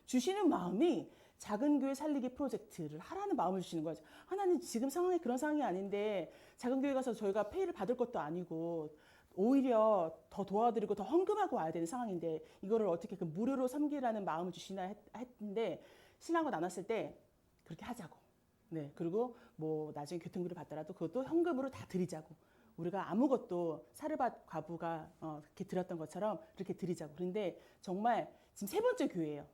주시는 마음이 작은 교회 살리기 프로젝트를 하라는 마음을 주시는 거죠. 하나님 지금 상황이 그런 상황이 아닌데 작은 교회 가서 저희가 페이를 받을 것도 아니고 오히려 더 도와드리고 더 헌금하고 와야 되는 상황인데 이거를 어떻게 그 무료로 섬기라는 마음을 주시나 했는데 신랑과 나눴을 때 그렇게 하자고. 네. 그리고 뭐 나중에 교통비를 받더라도 그것도 현금으로 다 드리자고. 우리가 아무것도 사르밧 과부가 그렇게 드렸던 것처럼 그렇게 드리자고. 그런데 정말 지금 세 번째 교회예요.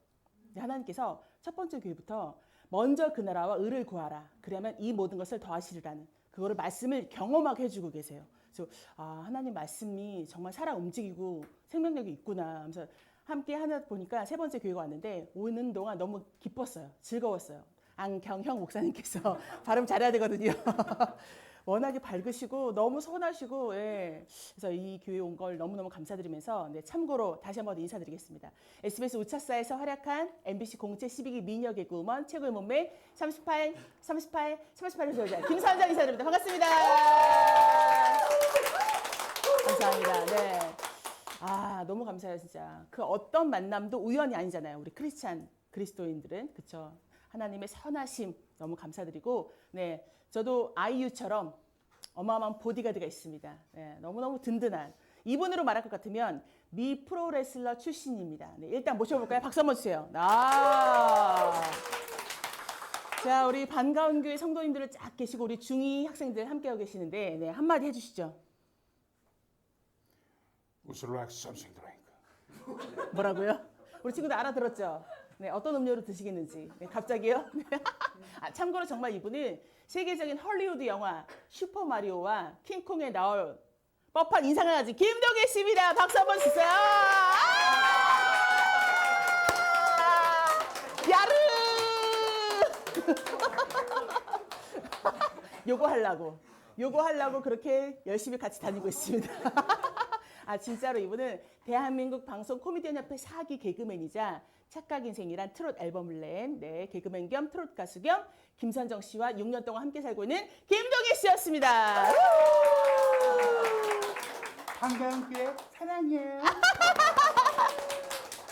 하나님께서 첫 번째 교회부터 먼저 그 나라와 의를 구하라. 그러면 이 모든 것을 더하시리라는 그거를 말씀을 경험하게 해주고 계세요. 그래서 하나님 말씀이 정말 살아 움직이고 생명력이 있구나 하면서 함께 하나 보니까 세 번째 교회가 왔는데 오는 동안 너무 기뻤어요. 즐거웠어요. 안경형 목사님께서 발음 잘해야 되거든요. 워낙에 밝으시고 너무 선하시고 예. 그래서 이 교회 온 걸 너무너무 감사드리면서 네, 참고로 다시 한번 인사드리겠습니다. SBS 우차사에서 활약한 MBC 공채 12기 미녀 개그우먼 최고의 몸매 38의 소유자 김선정 인사드립니다. 반갑습니다. 감사합니다. 네. 너무 감사해요 진짜. 그 어떤 만남도 우연이 아니잖아요. 우리 크리스찬 그리스도인들은 그렇죠. 하나님의 선하심 너무 감사드리고 네 저도 아이유처럼 어마어마한 보디가드가 있습니다. 네, 너무너무 든든한 이분으로 말할 것 같으면 미 프로레슬러 출신입니다. 네, 일단 모셔볼까요? 박수 한번 주세요. 자 우리 반가운 교회 성도님들을 쫙 계시고 우리 중2 학생들 함께하고 계시는데 네, 한마디 해주시죠. Would you like something drink? 뭐라고요? 우리 친구들 알아들었죠? 네, 어떤 음료를 드시겠는지. 네, 갑자기요? 참고로 정말 이분은 세계적인 헐리우드 영화 슈퍼마리오와 킹콩에 나올 법한 인상을 가진 김동희 씨입니다. 박수 한번 주세요. 야르! 요거 하려고 그렇게 열심히 같이 다니고 있습니다. 진짜로 이분은 대한민국 방송 코미디언 협회 4기 개그맨이자 착각 인생이란 트롯 앨범을 낸 네, 개그맨 겸 트롯 가수 겸 김선정 씨와 6년 동안 함께 살고 있는 김동희 씨였습니다. 반가운 교회 사랑해요.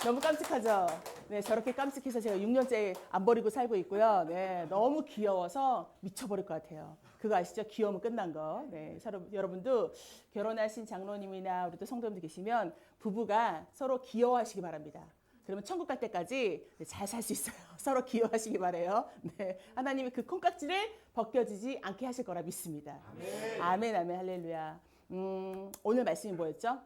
너무 깜찍하죠? 네, 저렇게 깜찍해서 제가 6년째 안 버리고 살고 있고요. 네, 너무 귀여워서 미쳐버릴 것 같아요. 그거 아시죠? 귀여우면 끝난 거. 네, 여러분도 결혼하신 장로님이나 우리 또 성도님들 계시면 부부가 서로 귀여워하시기 바랍니다. 그러면 천국 갈 때까지 잘 살 수 있어요. 서로 귀여워하시기 바래요. 네, 하나님이 그 콩깍지를 벗겨지지 않게 하실 거라 믿습니다. 아멘, 아멘, 할렐루야. 오늘 말씀이 뭐였죠?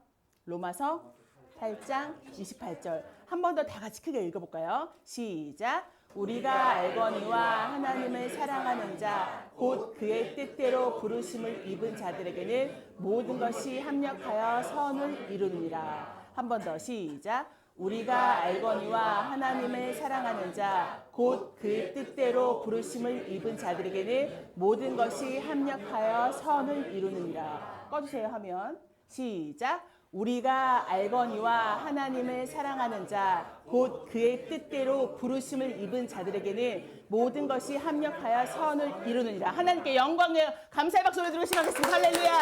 로마서 8장 28절. 한 번 더 다 같이 크게 읽어볼까요? 시작. 우리가 알거니와 하나님을 사랑하는 자, 곧 그의 뜻대로 부르심을 입은 자들에게는 모든 것이 합력하여 선을 이루느니라. 한 번 더 시작. 우리가 알거니와 하나님을 사랑하는 자, 곧 그의 뜻대로 부르심을 입은 자들에게는 모든 것이 합력하여 선을 이루느니라. 꺼주세요 하면 시작. 우리가 알거니와 하나님을 사랑하는 자, 곧 그의 뜻대로 부르심을 입은 자들에게는 모든 것이 합력하여 선을 이루느니라. 하나님께 영광을 감사의 박수로 들으시면 하겠습니다. 할렐루야.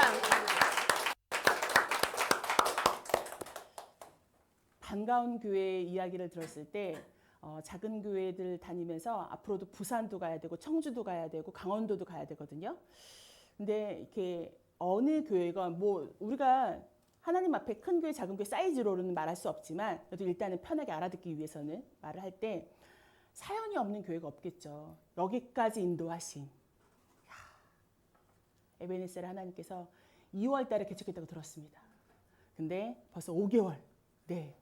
반가운 교회의 이야기를 들었을 때 작은 교회들 다니면서 앞으로도 부산도 가야 되고 청주도 가야 되고 강원도도 가야 되거든요. 근데 이렇게 어느 교회가 뭐 우리가 하나님 앞에 큰 교회, 작은 교회 사이즈로는 말할 수 없지만 그래도 일단은 편하게 알아듣기 위해서는 말을 할 때 사연이 없는 교회가 없겠죠. 여기까지 인도하신 에베네셀 하나님께서 2월 달에 개척했다고 들었습니다. 근데 벌써 5개월. 네.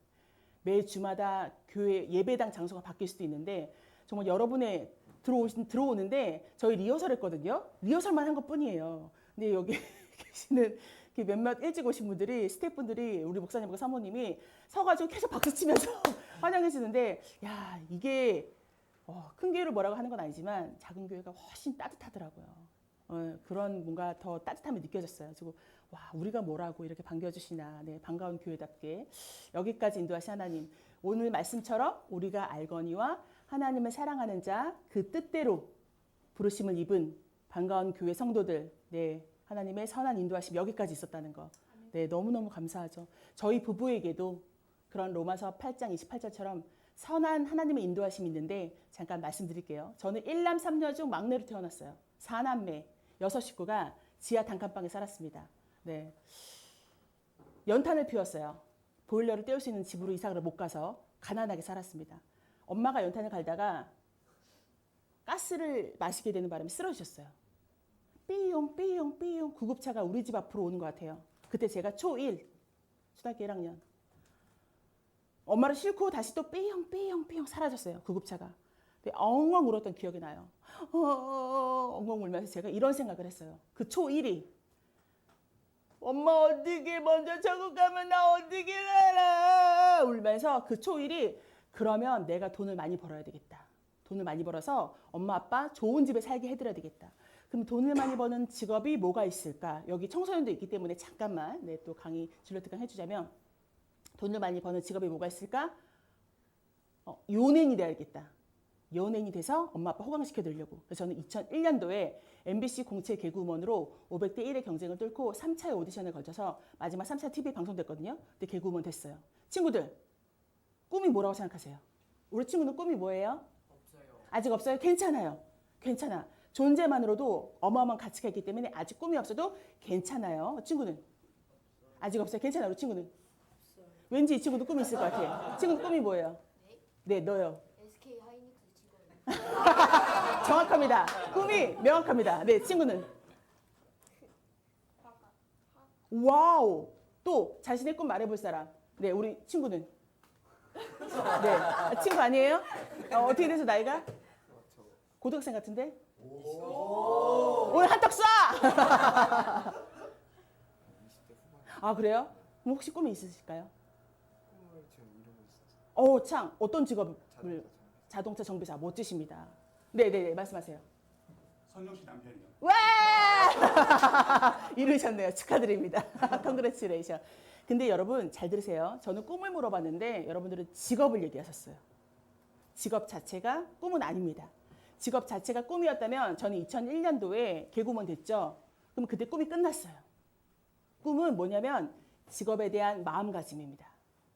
매 주마다 교회 예배당 장소가 바뀔 수도 있는데 정말 여러분의 들어오는데 저희 리허설 했거든요. 리허설만 한 것뿐이에요. 근데 여기 계시는 몇몇 일찍 오신 분들이 스태프분들이 우리 목사님과 사모님이 서가지고 계속 박수 치면서 환영해 주는데 야 이게 큰 교회를 뭐라고 하는 건 아니지만 작은 교회가 훨씬 따뜻하더라고요. 그런 뭔가 더 따뜻함이 느껴졌어요. 그리고 와 우리가 뭐라고 이렇게 반겨주시나. 네, 반가운 교회답게 여기까지 인도하신 하나님. 오늘 말씀처럼 우리가 알거니와 하나님을 사랑하는 자 그 뜻대로 부르심을 입은 반가운 교회 성도들. 네, 하나님의 선한 인도하심 여기까지 있었다는 거. 네, 너무너무 감사하죠. 저희 부부에게도 그런 로마서 8장 28절처럼 선한 하나님의 인도하심이 있는데 잠깐 말씀드릴게요. 저는 1남 3녀 중 막내로 태어났어요. 4남매, 6식구가 지하 단칸방에 살았습니다. 네. 연탄을 피웠어요. 보일러를 때울 수 있는 집으로 이사를 못 가서 가난하게 살았습니다. 엄마가 연탄을 갈다가 가스를 마시게 되는 바람에 쓰러지셨어요. 삐용 삐용 삐용 구급차가 우리 집 앞으로 오는 것 같아요. 그때 제가 초1 초등학교 1학년. 엄마를 싣고 다시 또 삐용 삐용 삐용 사라졌어요. 구급차가. 근데 엉엉 울었던 기억이 나요. 엉엉 울면서 제가 이런 생각을 했어요. 그 초1이 엄마 어떻게 먼저 천국 가면 나 어떻게 살아 울면서 그 초1이 그러면 내가 돈을 많이 벌어야 되겠다. 돈을 많이 벌어서 엄마 아빠 좋은 집에 살게 해드려야 되겠다. 그럼 돈을 많이 버는 직업이 뭐가 있을까? 여기 청소년도 있기 때문에 잠깐만 또 강의 진로 특강 해주자면 돈을 많이 버는 직업이 뭐가 있을까? 연예인이 돼야겠다. 연예인이 돼서 엄마 아빠 호강시켜드리려고. 그래서 저는 2001년도에 MBC 공채 개그우먼으로 500대 1의 경쟁을 뚫고 3차의 오디션을 거쳐서 마지막 3차 TV 방송됐거든요. 근데 개그우먼 됐어요. 친구들, 꿈이 뭐라고 생각하세요? 우리 친구는 꿈이 뭐예요? 없어요. 아직 없어요? 괜찮아요. 괜찮아. 존재만으로도 어마어마한 가치가 있기 때문에 아직 꿈이 없어도 괜찮아요. 친구는? 아직 없어요? 괜찮아요. 우리 친구는? 없어요. 왠지 이 친구도 꿈이 있을 것 같아요. 친구 꿈이 뭐예요? 네, 너요. SK 하이닉스 직원. 정확합니다. 꿈이 명확합니다. 네, 친구는? 와우. 또 자신의 꿈 말해볼 사람. 네, 우리 친구는? 네, 친구 아니에요? 어떻게 돼서 나이가? 고등학생 같은데? 오늘 한턱 쏴! 아, 그래요? 그럼 혹시 꿈이 있으실까요? 꿈을 지금 이루고 있어서. 참, 어떤 직업을? 자동차 정비사. 멋지십니다. 네네네, 말씀하세요. 선영 씨 남편이요. 와! 이루셨네요. 축하드립니다. 컨그레츄레이션. 근데 여러분 잘 들으세요. 저는 꿈을 물어봤는데 여러분들은 직업을 얘기하셨어요. 직업 자체가 꿈은 아닙니다. 직업 자체가 꿈이었다면 저는 2001년도에 개그우먼 됐죠. 그럼 그때 꿈이 끝났어요. 꿈은 뭐냐면 직업에 대한 마음가짐입니다.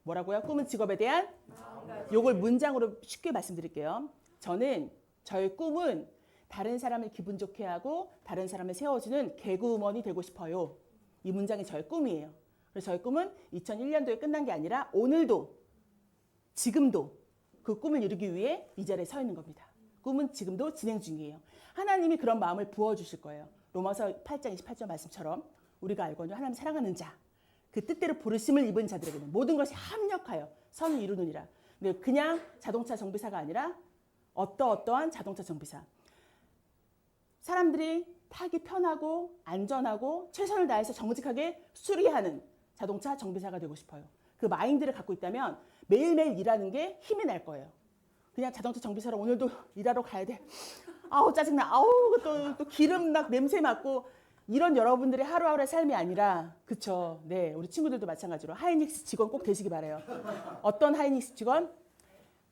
뭐라고요? 꿈은 직업에 대한 마음가짐. 요걸 문장으로 쉽게 말씀드릴게요. 저의 꿈은 다른 사람을 기분 좋게 하고 다른 사람을 세워주는 개그우먼이 되고 싶어요. 이 문장이 저의 꿈이에요. 그래서 저의 꿈은 2001년도에 끝난 게 아니라 오늘도, 지금도 그 꿈을 이루기 위해 이 자리에 서 있는 겁니다. 꿈은 지금도 진행 중이에요. 하나님이 그런 마음을 부어주실 거예요. 로마서 8장 28절 말씀처럼 우리가 알거니와 하나님 사랑하는 자, 그 뜻대로 부르심을 입은 자들에게는 모든 것이 합력하여 선을 이루느니라. 근데 그냥 자동차 정비사가 아니라 어떠한 자동차 정비사. 사람들이 타기 편하고 안전하고 최선을 다해서 정직하게 수리하는 자동차 정비사가 되고 싶어요. 그 마인드를 갖고 있다면 매일매일 일하는 게 힘이 날 거예요. 그냥 자동차 정비사로 오늘도 일하러 가야 돼. 아우 짜증나. 아우 또 기름 막 냄새 맡고 이런 여러분들의 하루하루의 삶이 아니라 그쵸. 네, 우리 친구들도 마찬가지로 하이닉스 직원 꼭 되시기 바라요. 어떤 하이닉스 직원?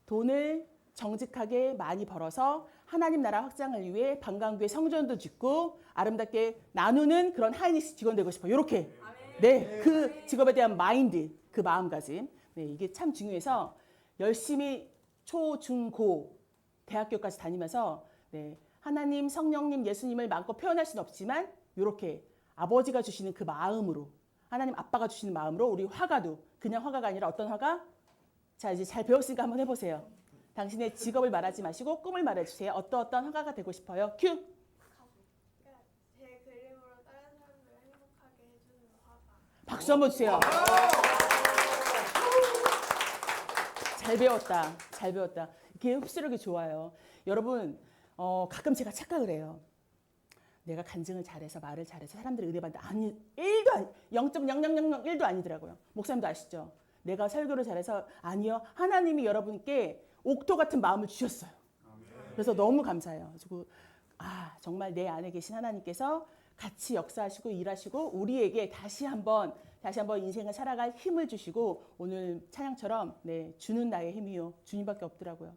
돈을 정직하게 많이 벌어서 하나님 나라 확장을 위해 방광교회 성전도 짓고 아름답게 나누는 그런 하이닉스 직원 되고 싶어요. 이렇게. 네, 그 직업에 대한 마인드, 그 마음가짐. 네, 이게 참 중요해서 열심히 초, 중, 고 대학교까지 다니면서 네, 하나님, 성령님, 예수님을 마음껏 표현할 수는 없지만 이렇게 아버지가 주시는 그 마음으로 하나님 아빠가 주시는 마음으로 우리 화가도 그냥 화가가 아니라 어떤 화가? 자, 이제 잘 배웠으니까 한번 해보세요. 당신의 직업을 말하지 마시고 꿈을 말해주세요. 어떤 화가가 되고 싶어요? 큐! 그러니까 제 그림으로 다른 사람들을 행복하게 해주는 화가. 박수 한번 주세요. 잘 배웠다. 잘 배웠다. 이렇게 흡수력이 좋아요. 여러분, 가끔 제가 착각을 해요. 내가 간증을 잘해서 말을 잘해서 사람들이 은혜받는다. 아니, 1도 아니, 0.0001도 아니더라고요. 목사님도 아시죠? 내가 설교를 잘해서 아니요. 하나님이 여러분께 옥토 같은 마음을 주셨어요. 그래서 너무 감사해요. 그리고 정말 내 안에 계신 하나님께서 같이 역사하시고 일하시고 우리에게 다시 한번 인생을 살아갈 힘을 주시고 오늘 찬양처럼 네, 주는 나의 힘이요. 주님밖에 없더라고요.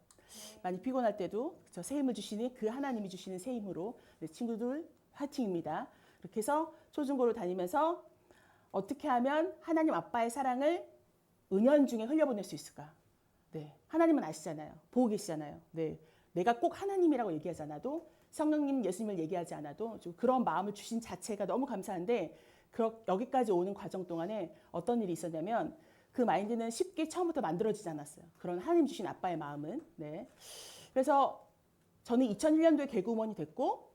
많이 피곤할 때도 새 힘을 주시는 그 하나님이 주시는 새 힘으로 네, 친구들 화이팅입니다. 그렇게 해서 초중고를 다니면서 어떻게 하면 하나님 아빠의 사랑을 은연중에 흘려보낼 수 있을까? 네, 하나님은 아시잖아요. 보고 계시잖아요. 네, 내가 꼭 하나님이라고 얘기하지 않아도 성령님, 예수님을 얘기하지 않아도 좀 그런 마음을 주신 자체가 너무 감사한데 여기까지 오는 과정 동안에 어떤 일이 있었냐면 그 마인드는 쉽게 처음부터 만들어지지 않았어요. 그런 하나님 주신 아빠의 마음은. 네. 그래서 저는 2001년도에 개그우먼이 됐고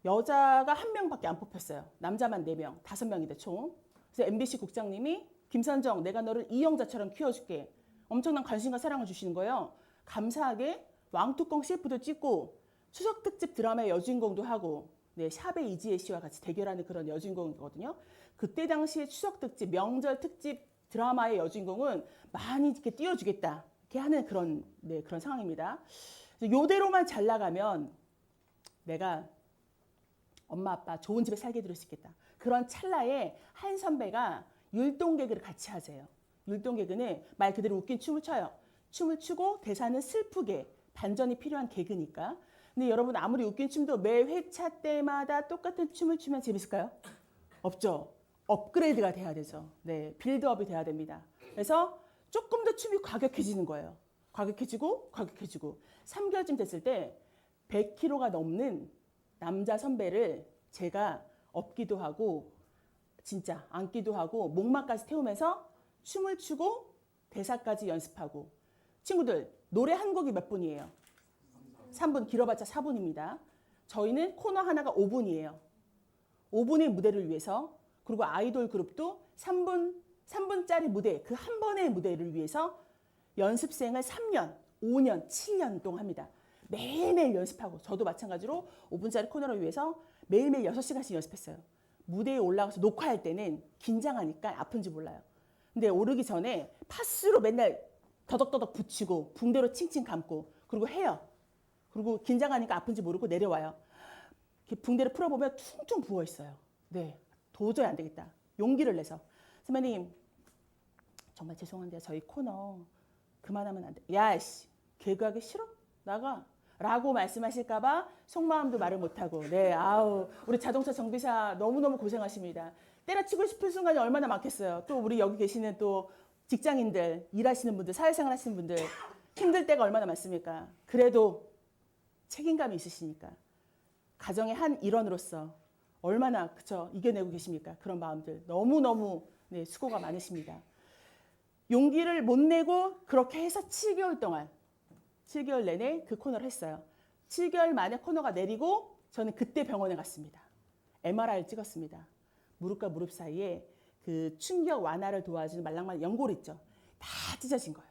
여자가 1명밖에 안 뽑혔어요. 남자만 4명, 5명이다 총. 그래서 MBC 국장님이 김선정, 내가 너를 이영자처럼 키워줄게. 엄청난 관심과 사랑을 주시는 거예요. 감사하게 왕뚜껑 CF도 찍고 추석 특집 드라마의 여주인공도 하고 네, 샵의 이지혜 씨와 같이 대결하는 그런 여주인공이거든요. 그때 당시에 추석 특집, 명절 특집 드라마의 여주인공은 많이 이렇게 띄워주겠다. 이렇게 하는 그런, 네, 그런 상황입니다. 요대로만 잘 나가면 내가 엄마 아빠 좋은 집에 살게 해드릴 수 있겠다. 그런 찰나에 한 선배가 율동개그를 같이 하세요. 율동개그는 말 그대로 웃긴 춤을 춰요. 춤을 추고 대사는 슬프게 반전이 필요한 개그니까. 근데 여러분 아무리 웃긴 춤도 매 회차 때마다 똑같은 춤을 추면 재밌을까요? 없죠. 업그레이드가 돼야 되죠. 네, 빌드업이 돼야 됩니다. 그래서 조금 더 춤이 과격해지는 거예요. 과격해지고 3개월쯤 됐을 때 100kg가 넘는 남자 선배를 제가 업기도 하고 진짜 안기도 하고 목마까지 태우면서 춤을 추고 대사까지 연습하고 친구들 노래 한 곡이 몇 분이에요? 3분 길어봤자 4분입니다. 저희는 코너 하나가 5분이에요. 5분의 무대를 위해서 그리고 아이돌 그룹도 3분짜리 무대 그 한 번의 무대를 위해서 연습생을 3년, 5년, 7년 동안 합니다. 매일매일 연습하고 저도 마찬가지로 5분짜리 코너를 위해서 매일매일 6시간씩 연습했어요. 무대에 올라가서 녹화할 때는 긴장하니까 아픈지 몰라요. 근데 오르기 전에 파스로 맨날 더덕더덕 붙이고 붕대로 칭칭 감고 그리고 해요. 그리고 긴장하니까 아픈지 모르고 내려와요. 붕대를 풀어보면 퉁퉁 부어있어요. 네, 도저히 안 되겠다. 용기를 내서 선배님 정말 죄송한데 저희 코너 그만하면 안 돼. 야씨 개그하기 싫어? 나가. 라고 말씀하실까봐 속마음도 말을 못하고 네 아우 우리 자동차 정비사 너무너무 고생하십니다. 때려치고 싶은 순간이 얼마나 많겠어요. 또 우리 여기 계시는 또 직장인들 일하시는 분들 사회생활 하시는 분들 힘들 때가 얼마나 많습니까. 그래도 책임감이 있으시니까 가정의 한 일원으로서 얼마나 그쵸 이겨내고 계십니까. 그런 마음들 너무너무 네, 수고가 많으십니다. 용기를 못 내고 그렇게 해서 7개월 동안 7개월 내내 그 코너를 했어요. 7개월 만에 코너가 내리고 저는 그때 병원에 갔습니다. MRI를 찍었습니다. 무릎과 무릎 사이에 그 충격 완화를 도와주는 말랑말랑 연골 있죠. 다 찢어진 거예요.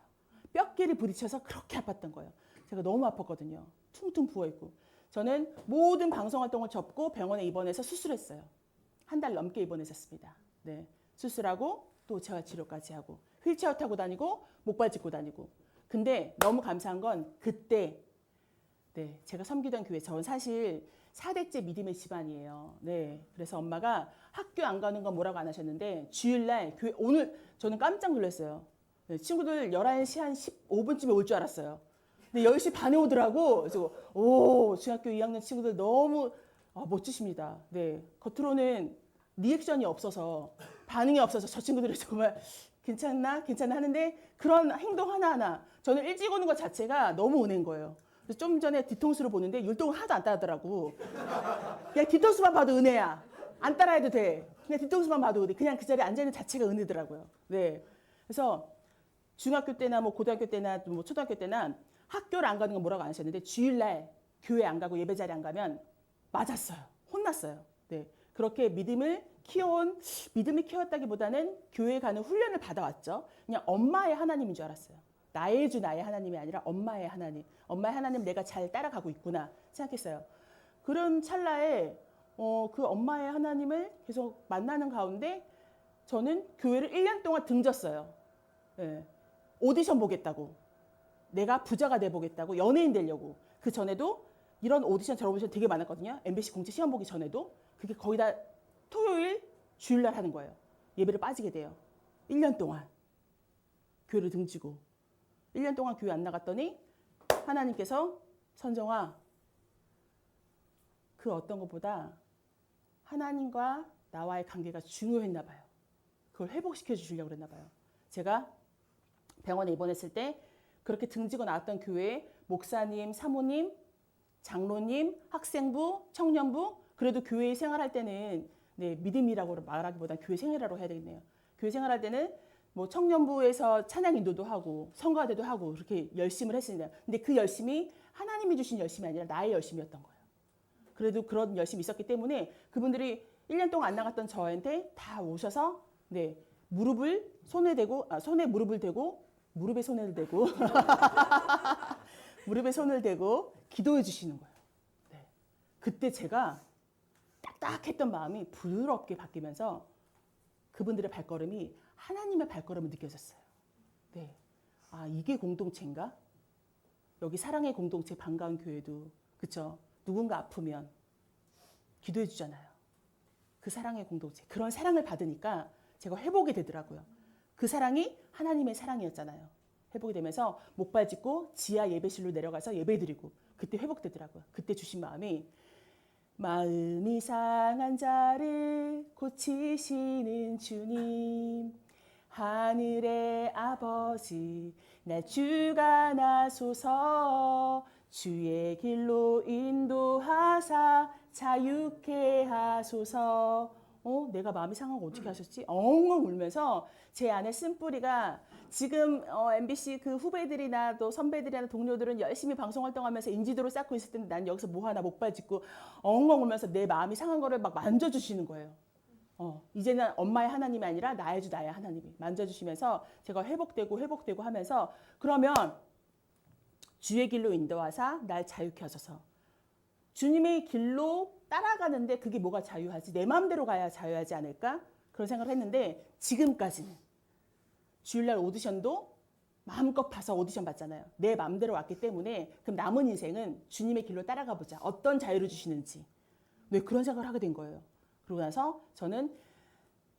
뼈끼리 부딪혀서 그렇게 아팠던 거예요. 제가 너무 아팠거든요. 퉁퉁 부어있고. 저는 모든 방송 활동을 접고 병원에 입원해서 수술했어요. 한 달 넘게 입원했었습니다. 네, 수술하고 또 재활치료까지 하고 휠체어 타고 다니고 목발 짚고 다니고. 근데 너무 감사한 건 그때 네, 제가 섬기던 교회 저는 사실 4대째 믿음의 집안이에요. 네, 그래서 엄마가 학교 안 가는 건 뭐라고 안 하셨는데 주일날 교회 오늘 저는 깜짝 놀랐어요. 네, 친구들 11시 한 15분쯤에 올 줄 알았어요. 근데 10시 반에 오더라고. 그래서 오 중학교 2학년 친구들 너무 멋지십니다. 네, 겉으로는 리액션이 없어서 반응이 없어서 저 친구들이 정말 괜찮나 하는데 그런 행동 하나하나 저는 일찍 오는 것 자체가 너무 은혜인 거예요. 그래서 좀 전에 뒤통수를 보는데 율동을 하나도 안 따르더라고. 그냥 뒤통수만 봐도 은혜야. 안 따라해도 돼. 그냥 뒤통수만 봐도 은혜. 그냥 그 자리에 앉아있는 자체가 은혜더라고요. 네. 그래서 중학교 때나 뭐 고등학교 때나 뭐 초등학교 때나 학교를 안 가는 건 뭐라고 안 하셨는데 주일날 교회 안 가고 예배 자리 안 가면 맞았어요. 혼났어요. 네. 그렇게 믿음을 키웠다기보다는 교회 가는 훈련을 받아왔죠. 그냥 엄마의 하나님인 줄 알았어요. 나의 주 나의 하나님이 아니라 엄마의 하나님. 엄마의 하나님 내가 잘 따라가고 있구나 생각했어요. 그런 찰나에 그 엄마의 하나님을 계속 만나는 가운데 저는 교회를 1년 동안 등졌어요. 네. 오디션 보겠다고. 내가 부자가 돼보겠다고. 연예인 되려고. 그 전에도 이런 오디션 저런 오디션 되게 많았거든요. MBC 공채 시험 보기 전에도. 그게 거의 다 토요일 주일날 하는 거예요. 예배를 빠지게 돼요. 1년 동안 교회를 등지고 1년 동안 교회 안 나갔더니 하나님께서 선정아 그 어떤 것보다 하나님과 나와의 관계가 중요했나 봐요. 그걸 회복시켜 주시려고 그랬나 봐요. 제가 병원에 입원했을 때 그렇게 등지고 나왔던 교회에 목사님, 사모님, 장로님, 학생부, 청년부 그래도 교회 생활할 때는 네, 믿음이라고 말하기보다 교회 생활이라고 해야 되겠네요. 교회 생활할 때는 뭐 청년부에서 찬양 인도도 하고 성가대도 하고 그렇게 열심을 했습니다. 근데 그 열심이 하나님이 주신 열심이 아니라 나의 열심이었던 거예요. 그래도 그런 열심이 있었기 때문에 그분들이 1년 동안 안 나갔던 저한테 다 오셔서 네, 무릎을 손에 대고 손에 무릎을 대고 무릎에 손을 대고 무릎에 손을 대고 기도해 주시는 거예요. 네. 그때 제가 딱딱했던 마음이 부드럽게 바뀌면서 그분들의 발걸음이 하나님의 발걸음을 느껴졌어요. 네. 아, 이게 공동체인가? 여기 사랑의 공동체 반가운 교회도 그쵸? 누군가 아프면 기도해 주잖아요. 그 사랑의 공동체. 그런 사랑을 받으니까 제가 회복이 되더라고요. 그 사랑이 하나님의 사랑이었잖아요. 회복이 되면서 목발 짚고 지하 예배실로 내려가서 예배드리고 그때 회복되더라고요. 그때 주신 마음이 상한 자를 고치시는 주님 하늘의 아버지 날 주관하소서 주의 길로 인도하사 자유케 하소서. 내가 마음이 상하고 어떻게 하셨지? 엉엉 울면서 제 안에 쓴뿌리가 지금 MBC 그 후배들이나 또 선배들이나 동료들은 열심히 방송 활동하면서 인지도를 쌓고 있을 텐데 난 여기서 뭐 하나 목발 짚고 엉엉 울면서 내 마음이 상한 거를 막 만져주시는 거예요. 이제는 엄마의 하나님이 아니라 나의 주 나의 하나님이 만져주시면서 제가 회복되고 하면서 그러면 주의 길로 인도하사 날 자유케 하소서. 주님의 길로 따라가는데 그게 뭐가 자유하지? 내 마음대로 가야 자유하지 않을까? 그런 생각을 했는데 지금까지는 주일날 오디션도 마음껏 봐서 오디션 봤잖아요. 내 마음대로 왔기 때문에 그럼 남은 인생은 주님의 길로 따라가 보자. 어떤 자유를 주시는지. 네, 그런 생각을 하게 된 거예요. 그러고 나서 저는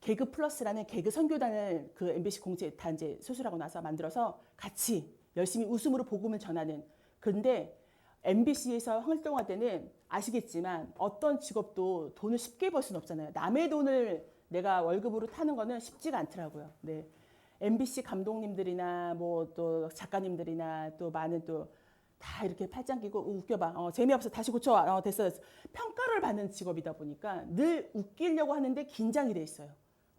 개그 플러스라는 개그 선교단을 그 MBC 공채 다 이제 수술하고 나서 만들어서 같이 열심히 웃음으로 복음을 전하는. 그런데 MBC에서 활동할 때는 아시겠지만 어떤 직업도 돈을 쉽게 벌 수는 없잖아요. 남의 돈을 내가 월급으로 타는 거는 쉽지가 않더라고요. 네. MBC 감독님들이나 뭐 또 작가님들이나 또 많은 또 다 이렇게 팔짱 끼고 웃겨봐. 재미없어. 다시 고쳐와. 됐어. 평가를 받는 직업이다 보니까 늘 웃기려고 하는데 긴장이 돼 있어요.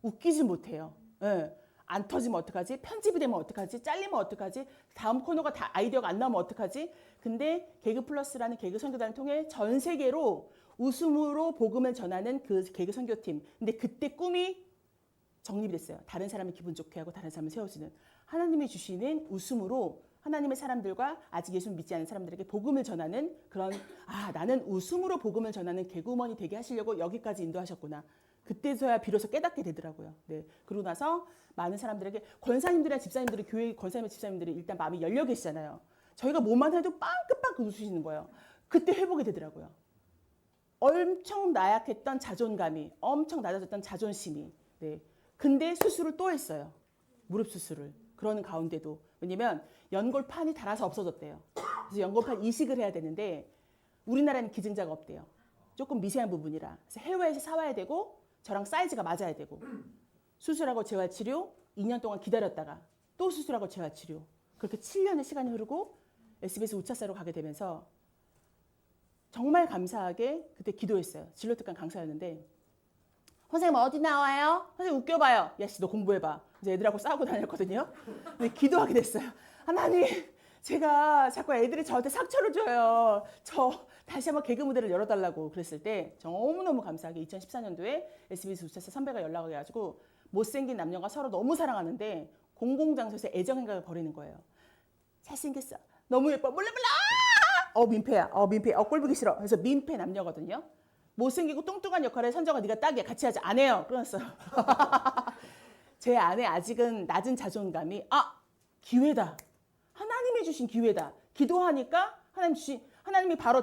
웃기지 못해요. 네. 안 터지면 어떡하지? 편집이 되면 어떡하지? 잘리면 어떡하지? 다음 코너가 다 아이디어가 안 나오면 어떡하지? 근데 개그 플러스라는 개그 선교단을 통해 전 세계로 웃음으로 복음을 전하는 그 개그 선교팀. 근데 그때 꿈이 정립이 됐어요. 다른 사람을 기분 좋게 하고 다른 사람을 세워주는 하나님이 주시는 웃음으로 하나님의 사람들과 아직 예수 믿지 않는 사람들에게 복음을 전하는 그런 나는 웃음으로 복음을 전하는 개그우먼이 되게 하시려고 여기까지 인도하셨구나. 그때서야 비로소 깨닫게 되더라고요. 네. 그러고 나서 많은 사람들에게 권사님들이나 집사님들이 교회 권사님 집사님들이 일단 마음이 열려 계시잖아요. 저희가 뭐만 해도 빵긋빵긋 웃으시는 거예요. 그때 회복이 되더라고요. 엄청 나약했던 자존감이 엄청 낮아졌던 자존심이. 네. 근데 수술을 또 했어요. 무릎 수술을. 그러는 가운데도. 왜냐면 연골판이 닳아서 없어졌대요. 그래서 연골판 이식을 해야 되는데 우리나라는 기증자가 없대요. 조금 미세한 부분이라. 그래서 해외에서 사와야 되고 저랑 사이즈가 맞아야 되고 수술하고 재활치료 2년 동안 기다렸다가 또 수술하고 재활치료 그렇게 7년의 시간이 흐르고 SBS 우차사로 가게 되면서 정말 감사하게 그때 기도했어요. 진로특강 강사였는데 선생님 어디 나와요? 선생님 웃겨봐요. 야씨 너 공부해봐. 이제 애들하고 싸우고 다녔거든요. 근데 기도하게 됐어요. 하나님 제가 자꾸 애들이 저한테 상처를 줘요. 저 다시 한번 개그 무대를 열어달라고 그랬을 때 너무너무 감사하게 2014년도에 SBS 우차사 선배가 연락을 해가지고 못생긴 남녀가 서로 너무 사랑하는데 공공장소에서 애정행각을 벌이는 거예요. 잘생겼어. 너무 예뻐. 몰라. 민폐야. 민폐. 꼴 보기 싫어. 그래서 민폐 남녀거든요. 못생기고 뚱뚱한 역할에 선정아 네가 딱이야. 같이 하자. 안 해요. 그랬어요. 제 안에 아직은 낮은 자존감이 기회다. 하나님이 주신 기회다. 기도하니까 하나님이 바로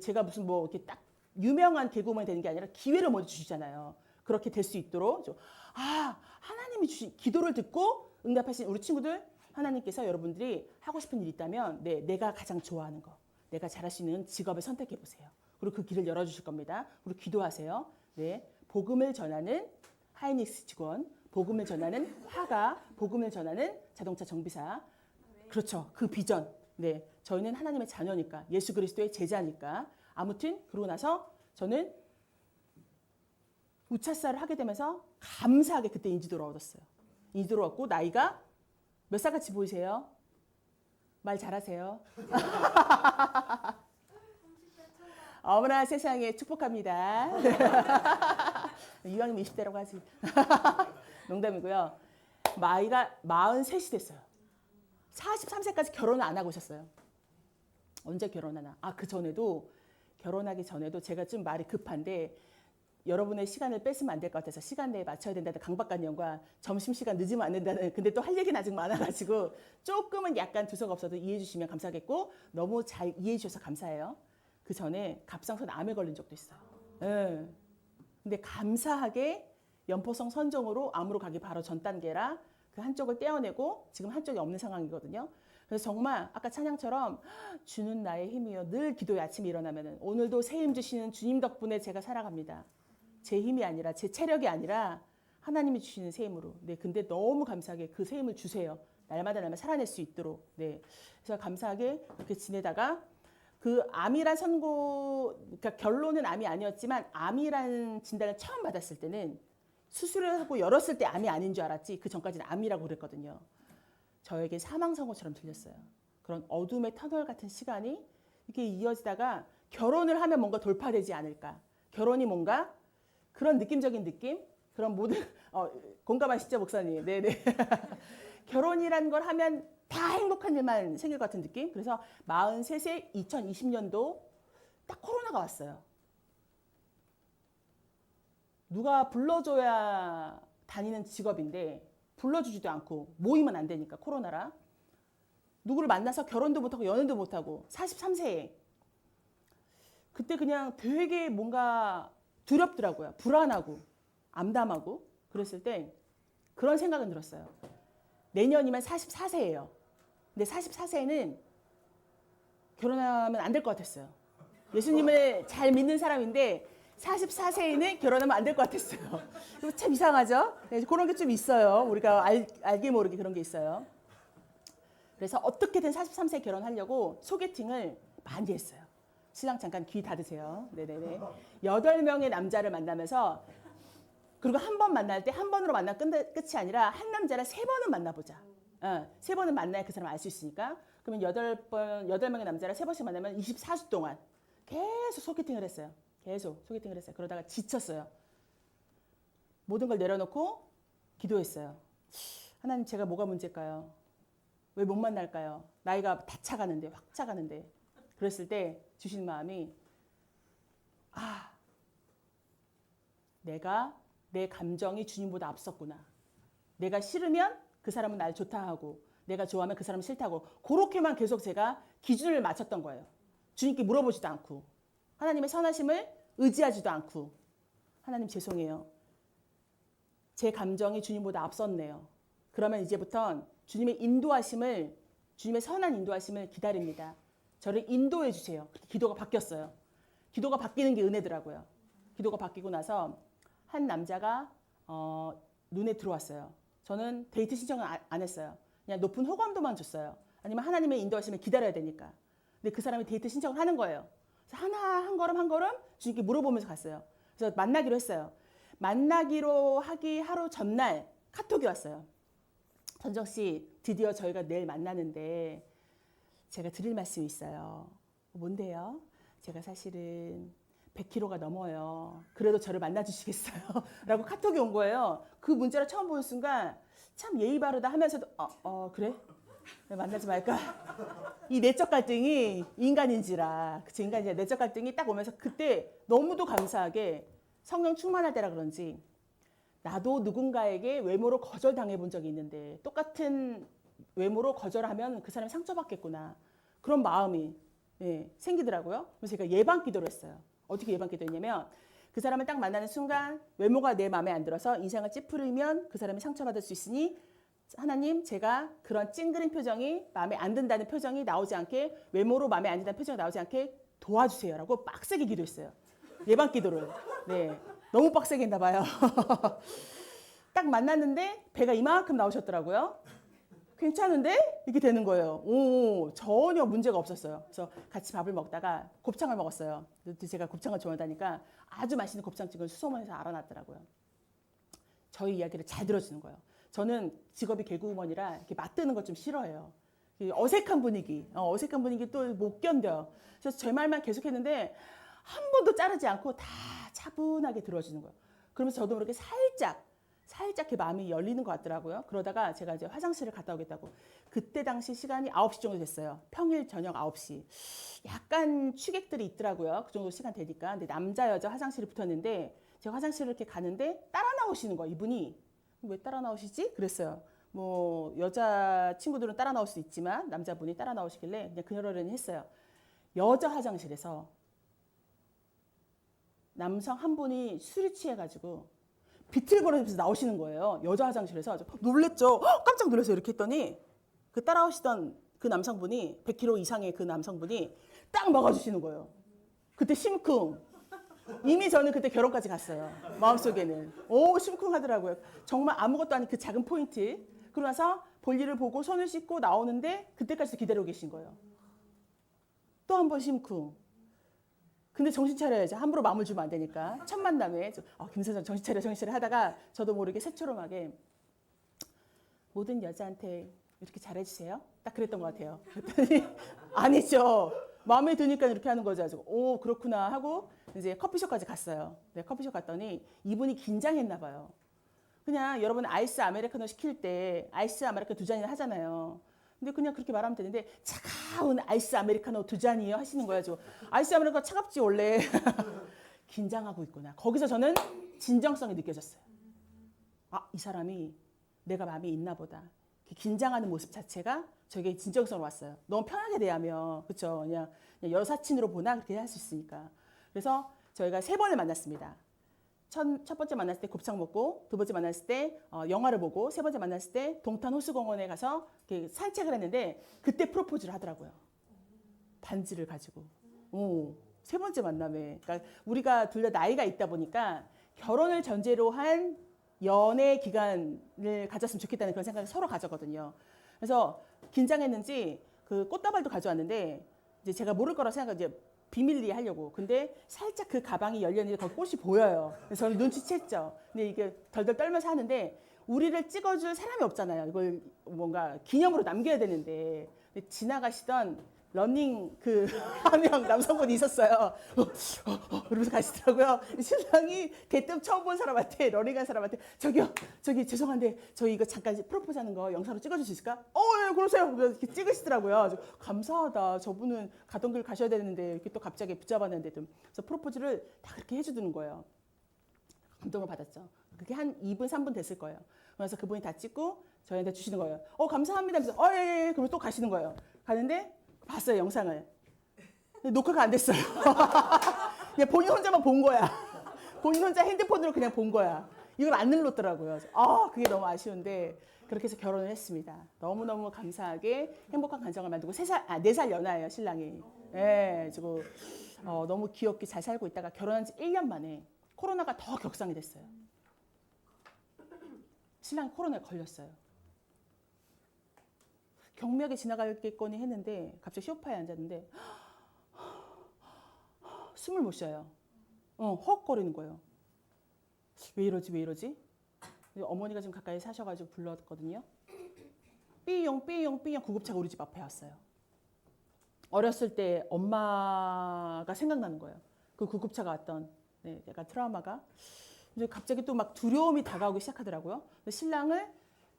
제가 무슨 뭐 이렇게 딱 유명한 개그우먼이 되는 게 아니라 기회를 먼저 주시잖아요. 그렇게 될 수 있도록 하나님이 주신 기도를 듣고 응답하신 우리 친구들 하나님께서 여러분들이 하고 싶은 일이 있다면 내가 가장 좋아하는 거 내가 잘할 수 있는 직업을 선택해 보세요. 그리고 그 길을 열어주실 겁니다. 그리고 기도하세요. 네, 복음을 전하는 하이닉스 직원, 복음을 전하는 화가, 복음을 전하는 자동차 정비사. 그렇죠. 그 비전. 네, 저희는 하나님의 자녀니까, 예수 그리스도의 제자니까. 아무튼 그러고 나서 저는 우차사를 하게 되면서 감사하게 그때 인지도를 얻었어요. 인지도를 얻고 나이가 몇 살 같이 보이세요? 말 잘하세요. 어머나 세상에 축복합니다. 이왕이면 20대라고 하지. 농담이고요. 나이가 43이 됐어요. 43세까지 결혼을 안 하고 있었어요. 언제 결혼하나? 그 전에도 결혼하기 전에도 제가 좀 말이 급한데 여러분의 시간을 뺏으면 안 될 것 같아서 시간 내에 맞춰야 된다는 강박관념과 점심시간 늦으면 안 된다는 근데 또 할 얘기는 아직 많아가지고 조금은 약간 두서가 없어도 이해해 주시면 감사하겠고 너무 잘 이해해 주셔서 감사해요. 그 전에 갑상선 암에 걸린 적도 있어요. 네. 근데 감사하게 연포성 선정으로 암으로 가기 바로 전 단계라 그 한쪽을 떼어내고 지금 한쪽이 없는 상황이거든요. 그래서 정말 아까 찬양처럼 주는 나의 힘이요. 늘 기도에 아침에 일어나면은 오늘도 새 힘 주시는 주님 덕분에 제가 살아갑니다. 제 힘이 아니라 제 체력이 아니라 하나님이 주시는 새 힘으로. 네, 근데 너무 감사하게 그 새 힘을 주세요. 날마다 살아낼 수 있도록. 네, 그래서 감사하게 그렇게 지내다가 그 암이란 선고, 그러니까 결론은 암이 아니었지만 암이란 진단을 처음 받았을 때는 수술을 하고 열었을 때 암이 아닌 줄 알았지 그 전까지는 암이라고 그랬거든요. 저에게 사망 선고처럼 들렸어요. 그런 어둠의 터널 같은 시간이 이렇게 이어지다가 결혼을 하면 뭔가 돌파되지 않을까. 결혼이 뭔가 그런 느낌적인 느낌? 그런 모든 공감하시죠, 목사님? 네네. 결혼이란 걸 하면 다 행복한 일만 생길 것 같은 느낌? 그래서 43세 2020년도 딱 코로나가 왔어요. 누가 불러줘야 다니는 직업인데 불러주지도 않고 모이면 안 되니까 코로나라. 누구를 만나서 결혼도 못하고 연애도 못하고 43세에. 그때 그냥 되게 뭔가 두렵더라고요. 불안하고 암담하고 그랬을 때 그런 생각은 들었어요. 내년이면 44세예요. 근데 44세에는 결혼하면 안 될 것 같았어요. 예수님을 잘 믿는 사람인데 44세에는 결혼하면 안 될 것 같았어요. 참 이상하죠? 네, 그런 게 좀 있어요. 우리가 알게 모르게 그런 게 있어요. 그래서 어떻게든 43세에 결혼하려고 소개팅을 많이 했어요. 신랑 잠깐 귀 닫으세요. 네네네. 8명의 남자를 만나면서 그리고 한 번 만날 때 한 번으로 만나 끝이 아니라 한 남자를 3번은 만나보자. 3번은 만나야 그 사람 알 수 있으니까. 그러면 8명의 남자를 3번씩 만나면 24주 동안 계속 소개팅을 했어요. 계속 소개팅을 했어요. 그러다가 지쳤어요. 모든 걸 내려놓고 기도했어요. 하나님 제가 뭐가 문제일까요? 왜 못 만날까요? 나이가 다 차가는데 확 차가는데. 그랬을 때 주신 마음이 내가 내 감정이 주님보다 앞섰구나. 내가 싫으면 그 사람은 날 좋다 하고 내가 좋아하면 그 사람은 싫다고 그렇게만 계속 제가 기준을 맞췄던 거예요. 주님께 물어보지도 않고 하나님의 선하심을 의지하지도 않고 하나님 죄송해요. 제 감정이 주님보다 앞섰네요. 그러면 이제부턴 주님의 인도하심을 주님의 선한 인도하심을 기다립니다. 저를 인도해 주세요. 기도가 바뀌었어요. 기도가 바뀌는 게 은혜더라고요. 기도가 바뀌고 나서 한 남자가 눈에 들어왔어요. 저는 데이트 신청을 안 했어요. 그냥 높은 호감도만 줬어요. 아니면 하나님의 인도하심을 기다려야 되니까. 근데 그 사람이 데이트 신청을 하는 거예요. 그래서 한 걸음 한 걸음 주님께 물어보면서 갔어요. 그래서 만나기로 했어요. 만나기로 하기 하루 전날 카톡이 왔어요. 전정 씨, 드디어 저희가 내일 만나는데 제가 드릴 말씀이 있어요. 뭔데요? 제가 사실은 100kg가 넘어요. 그래도 저를 만나주시겠어요? 라고 카톡이 온 거예요. 그 문자를 처음 보는 순간 참 예의 바르다 하면서도 그래? 만나지 말까? 이 내적 갈등이 인간인지라 그치 인간이야 내적 갈등이 딱 오면서 그때 너무도 감사하게 성령 충만할 때라 그런지 나도 누군가에게 외모로 거절당해 본 적이 있는데 똑같은 외모로 거절하면 그 사람이 상처받겠구나 그런 마음이 생기더라고요. 그래서 제가 예방 기도를 했어요. 어떻게 예방 기도했냐면 그 사람을 딱 만나는 순간 외모가 내 마음에 안 들어서 인상을 찌푸리면 그 사람이 상처받을 수 있으니 하나님 제가 그런 찡그린 표정이 마음에 안 든다는 표정이 나오지 않게 외모로 마음에 안 든다는 표정이 나오지 않게 도와주세요라고 빡세게 기도했어요. 예방 기도를. 네, 너무 빡세게 했나 봐요. 딱 만났는데 배가 이만큼 나오셨더라고요. 괜찮은데? 이렇게 되는 거예요. 오, 전혀 문제가 없었어요. 그래서 같이 밥을 먹다가 곱창을 먹었어요. 제가 곱창을 좋아하다니까 아주 맛있는 곱창집을 수소문에서 알아놨더라고요. 저희 이야기를 잘 들어주는 거예요. 저는 직업이 개그우먼이라 이렇게 맞드는 거 좀 싫어해요. 어색한 분위기 또 못 견뎌요. 그래서 제 말만 계속했는데 한 번도 자르지 않고 다 차분하게 들어주는 거예요. 그러면서 저도 모르게 살짝 이렇게 마음이 열리는 것 같더라고요. 그러다가 제가 이제 화장실을 갔다 오겠다고. 그때 당시 시간이 9시 정도 됐어요. 평일 저녁 9시. 약간 취객들이 있더라고요. 그 정도 시간 되니까. 근데 남자, 여자 화장실이 붙었는데 제가 화장실을 이렇게 가는데 따라 나오시는 거예요. 이분이. 왜 따라 나오시지? 그랬어요. 뭐 여자 친구들은 따라 나올 수 있지만 남자분이 따라 나오시길래 그냥 그러려니 했어요. 여자 화장실에서 남성 한 분이 술이 취해가지고 비틀거리면서 나오시는 거예요. 여자 화장실에서. 놀랬죠. 깜짝 놀라서 이렇게 했더니 그 따라오시던 그 남성분이 100kg 이상의 그 남성분이 딱 막아주시는 거예요. 그때 심쿵. 이미 저는 그때 결혼까지 갔어요. 마음속에는. 오, 심쿵하더라고요. 정말 아무것도 아닌 그 작은 포인트. 그러고 나서 볼일을 보고 손을 씻고 나오는데 그때까지도 기다리고 계신 거예요. 또 한 번 심쿵. 근데 정신 차려야지. 함부로 마음을 주면 안 되니까. 첫 만남에 김 사장 정신 차려 하다가 저도 모르게 새초롬하게 모든 여자한테 이렇게 잘해주세요. 딱 그랬던 것 같아요. 그랬더니 아니죠. 마음에 드니까 이렇게 하는 거죠. 오, 그렇구나 하고 이제 커피숍까지 갔어요. 네, 커피숍 갔더니 이분이 긴장했나 봐요. 그냥 여러분 아이스 아메리카노 시킬 때 아이스 아메리카노 2잔이나 하잖아요. 근데 그냥 그렇게 말하면 되는데 차가운 아이스 아메리카노 2잔이요 하시는 거예요. 아이스 아메리카노 차갑지 원래. 긴장하고 있구나. 거기서 저는 진정성이 느껴졌어요. 아, 이 사람이 내가 마음이 있나 보다. 긴장하는 모습 자체가 저에게 진정성으로 왔어요. 너무 편하게 대하면 그렇죠. 그냥 여사친으로 보나 그렇게 할 수 있으니까. 그래서 저희가 3번을 만났습니다. 첫 번째 만났을 때 곱창 먹고, 두 번째 만났을 때 영화를 보고, 세 번째 만났을 때 동탄 호수공원에 가서 산책을 했는데 그때 프로포즈를 하더라고요. 반지를 가지고. 오, 세 번째 만남에. 그러니까 우리가 둘 다 나이가 있다 보니까 결혼을 전제로 한 연애 기간을 가졌으면 좋겠다는 그런 생각을 서로 가졌거든요. 그래서 긴장했는지 그 꽃다발도 가져왔는데 이제 제가 모를 거라 생각하고 이제 비밀리에 하려고. 근데 살짝 그 가방이 열렸는데 거기 꽃이 보여요. 그래서 저는 눈치챘죠. 근데 이게 덜덜 떨면서 하는데 우리를 찍어줄 사람이 없잖아요. 이걸 뭔가 기념으로 남겨야 되는데. 근데 지나가시던 러닝 그 한 명 남성분이 있었어요. 그러면서 가시더라고요. 신랑이 대뜸 처음 본 사람한테 러닝한 사람한테 저기 죄송한데 저희 이거 잠깐 프로포즈 하는 거 영상으로 찍어줄 수 있을까? 예, 그러세요. 이렇게 찍으시더라고요. 감사하다. 저분은 가던 길 가셔야 되는데 이렇게 또 갑자기 붙잡았는데 좀. 그래서 프로포즈를 다 그렇게 해주는 거예요. 감동을 받았죠. 그게 한 2분, 3분 됐을 거예요. 그래서 그분이 다 찍고 저희한테 주시는 거예요. 감사합니다. 그래서 예. 그러면 또 가시는 거예요. 가는데 봤어요, 영상을. 근데 녹화가 안 됐어요. 그냥 본인 혼자만 본 거야. 본인 혼자 핸드폰으로 그냥 본 거야. 이걸 안 눌렀더라고요. 그게 너무 아쉬운데 그렇게 해서 결혼을 했습니다. 너무너무 감사하게 행복한 가정을 만들고 4살 연하예요, 신랑이. 예, 지금 너무 귀엽게 잘 살고 있다가 결혼한 지 1년 만에 코로나가 더 격상이 됐어요. 신랑이 코로나에 걸렸어요. 경미하게 지나가겠거니 했는데 갑자기 소파에 앉았는데 숨을 못 쉬어요. 헉거리는 거예요. 왜 이러지? 어머니가 좀 가까이 사셔가지고 불렀거든요. 삐용 구급차가 우리 집 앞에 왔어요. 어렸을 때 엄마가 생각나는 거예요. 그 구급차가 왔던 약간 트라우마가. 이제 갑자기 또 막 두려움이 다가오기 시작하더라고요. 신랑을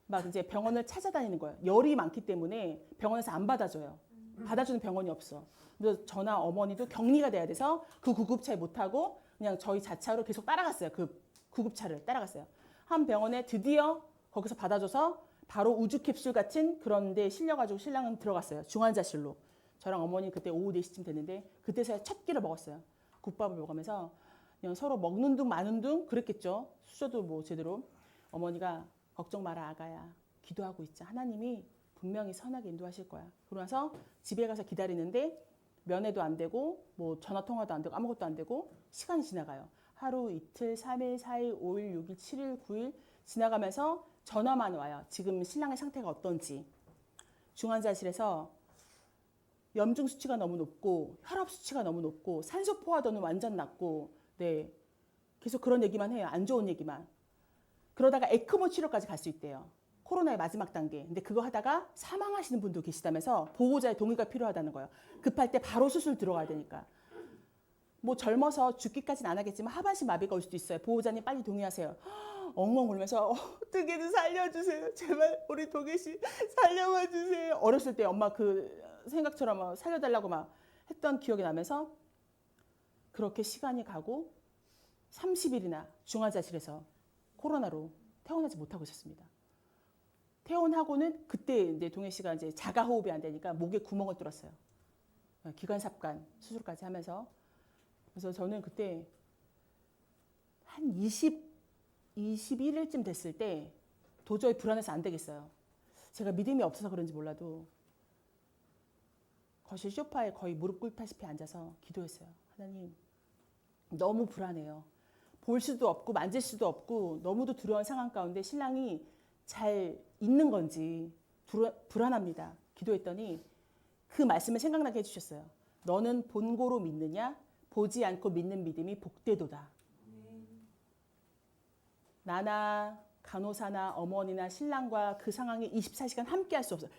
막 이제 병원을 찾아다니는 거예요. 열이 많기 때문에 병원에서 안 받아줘요. 받아주는 병원이 없어. 그래서 저나 어머니도 격리가 돼야 돼서 그 구급차에 못 타고 그냥 저희 자차로 계속 따라갔어요. 그 구급차를 따라갔어요. 한 병원에 드디어 거기서 받아줘서 바로 우주 캡슐 같은 그런 데 실려가지고 신랑은 들어갔어요. 중환자실로. 저랑 어머니 그때 오후 4시쯤 됐는데 그때서야 첫 끼를 먹었어요. 국밥을 먹으면서 그냥 서로 먹는 둥 마는 둥 그랬겠죠. 수저도 뭐 제대로. 어머니가 걱정 마라 아가야. 기도하고 있자. 하나님이 분명히 선하게 인도하실 거야. 그러고 나서 집에 가서 기다리는데 면회도 안 되고 뭐 전화 통화도 안 되고 아무것도 안 되고 시간이 지나가요. 하루, 이틀, 3일, 4일, 5일, 6일, 7일, 9일 지나가면서 전화만 와요. 지금 신랑의 상태가 어떤지. 중환자실에서 염증 수치가 너무 높고 혈압 수치가 너무 높고 산소 포화도는 완전 낮고 네. 계속 그런 얘기만 해요. 안 좋은 얘기만. 그러다가 에크모 치료까지 갈 수 있대요. 코로나의 마지막 단계. 근데 그거 하다가 사망하시는 분도 계시다면서 보호자의 동의가 필요하다는 거예요. 급할 때 바로 수술 들어가야 되니까. 뭐 젊어서 죽기까지는 안 하겠지만 하반신 마비가 올 수도 있어요. 보호자님 빨리 동의하세요. 엉엉 울면서 어떻게든 살려주세요. 제발 우리 도계 씨 살려봐 주세요. 어렸을 때 엄마 그 생각처럼 막 살려달라고 막 했던 기억이 나면서 그렇게 시간이 가고 30일이나 중환자실에서 코로나로 퇴원하지 못하고 있었습니다. 퇴원하고는 그때 이제 동해 씨가 이제 자가 호흡이 안 되니까 목에 구멍을 뚫었어요. 기관삽관 수술까지 하면서. 그래서 저는 그때 한 21일쯤 됐을 때 도저히 불안해서 안 되겠어요. 제가 믿음이 없어서 그런지 몰라도 거실 소파에 거의 무릎 꿇다시피 앉아서 기도했어요. 하나님, 너무 불안해요. 볼 수도 없고 만질 수도 없고 너무도 두려운 상황 가운데 신랑이 잘 있는 건지 불안합니다. 기도했더니 그 말씀을 생각나게 해주셨어요. 너는 본고로 믿느냐? 보지 않고 믿는 믿음이 복되도다. 나나 간호사나 어머니나 신랑과 그 상황에 24시간 함께 할 수 없어요.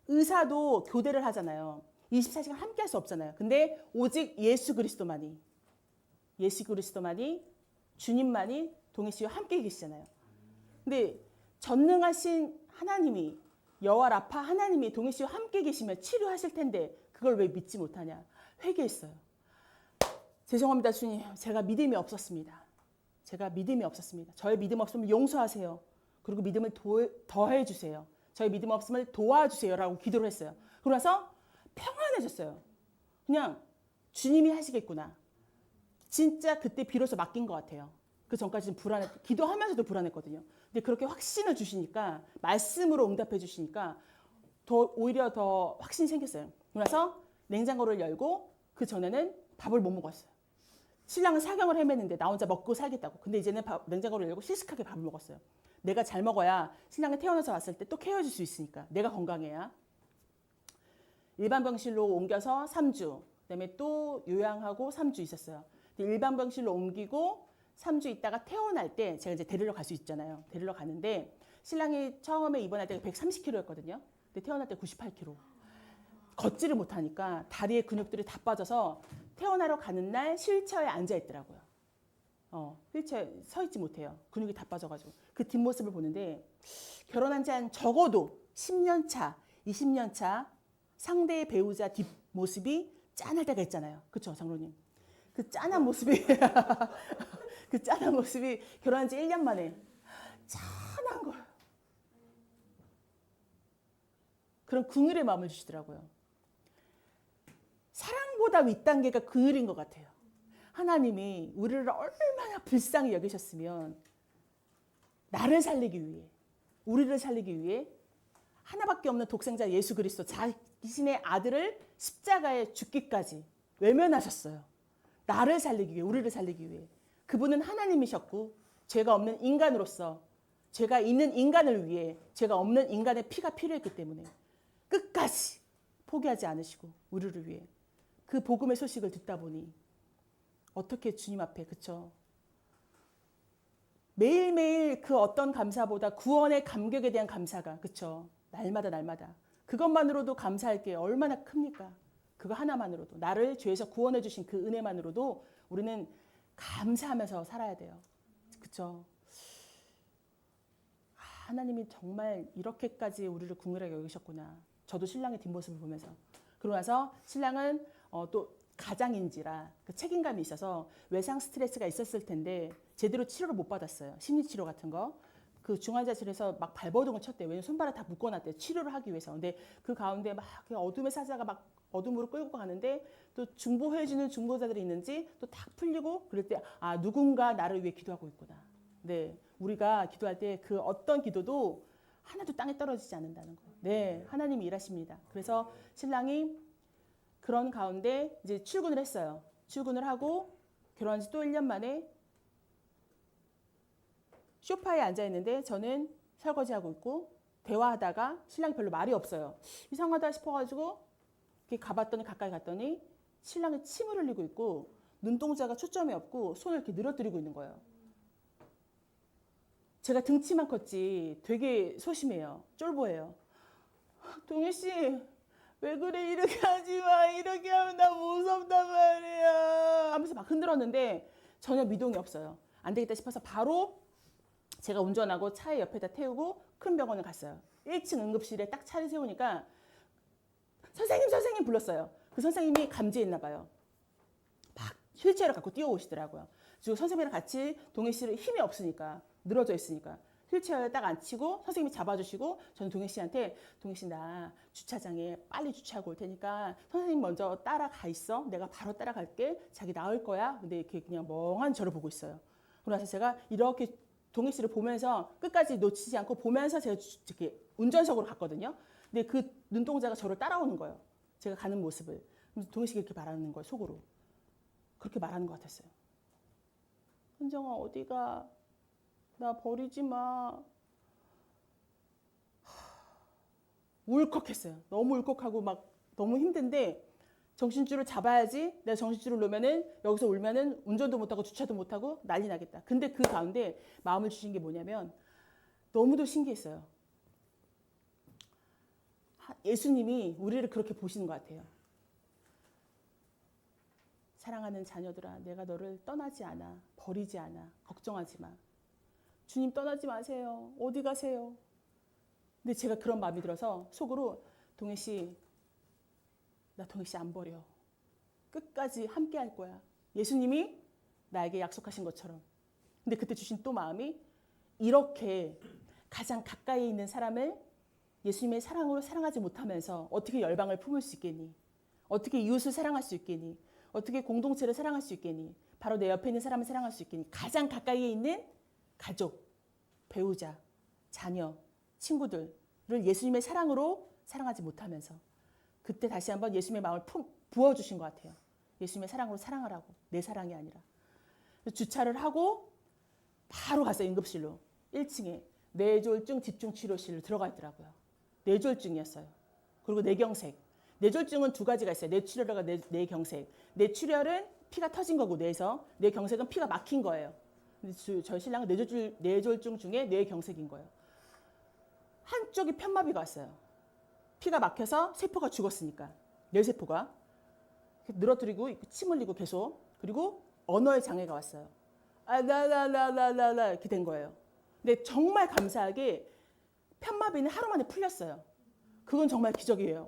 의사도 교대를 하잖아요. 24시간 함께 할 수 없잖아요. 근데 오직 예수 그리스도만이 주님만이 동해 씨와 함께 계시잖아요. 근데 전능하신 하나님이 여호와 라파 하나님이 동해 씨와 함께 계시면 치료하실 텐데 그걸 왜 믿지 못하냐. 회개했어요. 죄송합니다, 주님. 제가 믿음이 없었습니다. 저의 믿음 없으면 용서하세요. 그리고 믿음을 더해 주세요. 저의 믿음 없음을 도와주세요라고 기도를 했어요. 그러고 나서 평안해졌어요. 그냥 주님이 하시겠구나. 진짜 그때 비로소 맡긴 것 같아요. 그 전까지는 기도하면서도 불안했거든요. 근데 그렇게 확신을 주시니까 말씀으로 응답해 주시니까 오히려 더 확신이 생겼어요. 그래서 냉장고를 열고 그 전에는 밥을 못 먹었어요. 신랑은 사경을 헤맸는데 나 혼자 먹고 살겠다고. 근데 이제는 냉장고를 열고 씩씩하게 밥을 먹었어요. 내가 잘 먹어야 신랑이 태어나서 왔을 때 또 케어해줄 수 있으니까. 내가 건강해야. 일반 병실로 옮겨서 3주. 그다음에 또 요양하고 3주 있었어요. 일반 병실로 옮기고 3주 있다가 퇴원할 때 제가 이제 데리러 갈 수 있잖아요. 데리러 가는데 신랑이 처음에 입원할 때가 130kg였거든요. 근데 퇴원할 때 98kg. 걷지를 못하니까 다리의 근육들이 다 빠져서 퇴원하러 가는 날 휠체어에 앉아 있더라고요. 휠체어에 서 있지 못해요. 근육이 다 빠져가지고. 그 뒷모습을 보는데 결혼한 지 한 적어도 10년 차, 20년 차 상대의 배우자 뒷모습이 짠할 때가 있잖아요. 그렇죠, 장로님? 그 짠한 모습이 그 짠한 모습이 결혼한 지 1년 만에 짠한 거예요. 그런 긍휼의 마음을 주시더라고요. 사랑보다 윗단계가 긍휼인 것 같아요. 하나님이 우리를 얼마나 불쌍히 여기셨으면 나를 살리기 위해, 우리를 살리기 위해 하나밖에 없는 독생자 예수 그리스도 자신의 아들을 십자가에 죽기까지 외면하셨어요. 나를 살리기 위해, 우리를 살리기 위해. 그분은 하나님이셨고 죄가 없는 인간으로서 죄가 있는 인간을 위해 죄가 없는 인간의 피가 필요했기 때문에 끝까지 포기하지 않으시고 우리를 위해 그 복음의 소식을 듣다 보니 어떻게 주님 앞에 그쵸? 매일매일 그 어떤 감사보다 구원의 감격에 대한 감사가 그쵸? 날마다 그것만으로도 감사할 게 얼마나 큽니까? 그거 하나만으로도 나를 죄에서 구원해 주신 그 은혜만으로도 우리는 감사하면서 살아야 돼요. 그쵸? 하나님이 정말 이렇게까지 우리를 긍휼하게 여기셨구나. 저도 신랑의 뒷모습을 보면서. 그러고 나서 신랑은 또 가장인지라 그 책임감이 있어서 외상 스트레스가 있었을 텐데 제대로 치료를 못 받았어요. 심리치료 같은 거. 그 중환자실에서 막 발버둥을 쳤대요. 왜냐면 손발을 다 묶어놨대요. 치료를 하기 위해서. 근데 그 가운데 막 어둠의 사자가 막 어둠으로 끌고 가는데 또 중보해주는 중보자들이 있는지 또 탁 풀리고 그럴 때 아 누군가 나를 위해 기도하고 있구나. 네, 우리가 기도할 때 그 어떤 기도도 하나도 땅에 떨어지지 않는다는 거. 네, 하나님이 일하십니다. 그래서 신랑이 그런 가운데 이제 출근을 했어요. 출근을 하고 결혼한 지 또 1년 만에 소파에 앉아 있는데 저는 설거지하고 있고 대화하다가 신랑이 별로 말이 없어요. 이상하다 싶어가지고 이렇게 가봤더니 가까이 갔더니 신랑이 침을 흘리고 있고 눈동자가 초점이 없고 손을 이렇게 늘어뜨리고 있는 거예요. 제가 등치만 컸지 되게 소심해요. 쫄보예요. 동희 씨, 왜 그래? 이렇게 하지 마. 이렇게 하면 나 무섭단 말이야. 하면서 막 흔들었는데 전혀 미동이 없어요. 안 되겠다 싶어서 바로 제가 운전하고 차에 옆에다 태우고 큰 병원을 갔어요. 1층 응급실에 딱 차를 세우니까 선생님 불렀어요. 그 선생님이 감지했나 봐요. 막 휠체어를 갖고 뛰어오시더라고요. 그리고 선생님이랑 같이 동희 씨를 힘이 없으니까 늘어져 있으니까 휠체어에 딱 앉히고 선생님이 잡아주시고 저는 동희 씨한테 동희 씨 나 주차장에 빨리 주차하고 올 테니까 선생님 먼저 따라가 있어. 내가 바로 따라갈게. 자기 나을 거야. 근데 이렇게 그냥 멍한 저를 보고 있어요. 그러고 나서 제가 이렇게 동희 씨를 보면서 끝까지 놓치지 않고 보면서 제가 이렇게 운전석으로 갔거든요. 근데 그 눈동자가 저를 따라오는 거예요. 제가 가는 모습을. 동희 씨가 이렇게 말하는 거예요. 속으로. 그렇게 말하는 것 같았어요. 현정아 어디가? 나 버리지 마. 울컥했어요. 너무 울컥하고 막 너무 힘든데 정신줄을 잡아야지. 내가 정신줄을 놓으면은 여기서 울면은 운전도 못하고 주차도 못하고 난리 나겠다. 근데 그 가운데 마음을 주신 게 뭐냐면 너무도 신기했어요. 예수님이 우리를 그렇게 보시는 것 같아요. 사랑하는 자녀들아, 내가 너를 떠나지 않아. 버리지 않아. 걱정하지 마. 주님 떠나지 마세요. 어디 가세요? 근데 제가 그런 마음이 들어서 속으로 동희 씨, 나 동희 씨 안 버려. 끝까지 함께 할 거야. 예수님이 나에게 약속하신 것처럼. 근데 그때 주신 또 마음이 이렇게 가장 가까이 있는 사람을 예수님의 사랑으로 사랑하지 못하면서 어떻게 열방을 품을 수 있겠니? 어떻게 이웃을 사랑할 수 있겠니? 어떻게 공동체를 사랑할 수 있겠니? 바로 내 옆에 있는 사람을 사랑할 수 있겠니? 가장 가까이에 있는 가족, 배우자, 자녀, 친구들을 예수님의 사랑으로 사랑하지 못하면서 그때 다시 한번 예수님의 마음을 부어주신 것 같아요. 예수님의 사랑으로 사랑하라고. 내 사랑이 아니라. 주차를 하고 바로 갔어요. 응급실로. 1층에 뇌졸중 집중치료실로 들어가 있더라고요. 뇌졸중이었어요. 그리고 뇌경색. 뇌졸중은 두 가지가 있어요. 뇌출혈과 뇌경색. 뇌출혈은 피가 터진 거고 뇌에서. 뇌경색은 피가 막힌 거예요. 근데 저희 신랑은 뇌졸중 중에 뇌경색인 거예요. 한쪽이 편마비가 왔어요. 피가 막혀서 세포가 죽었으니까. 뇌세포가. 늘어뜨리고 침 흘리고 계속. 그리고 언어의 장애가 왔어요. 라라라라라라 이렇게 된 거예요. 근데 정말 감사하게 편마비는 하루 만에 풀렸어요. 그건 정말 기적이에요.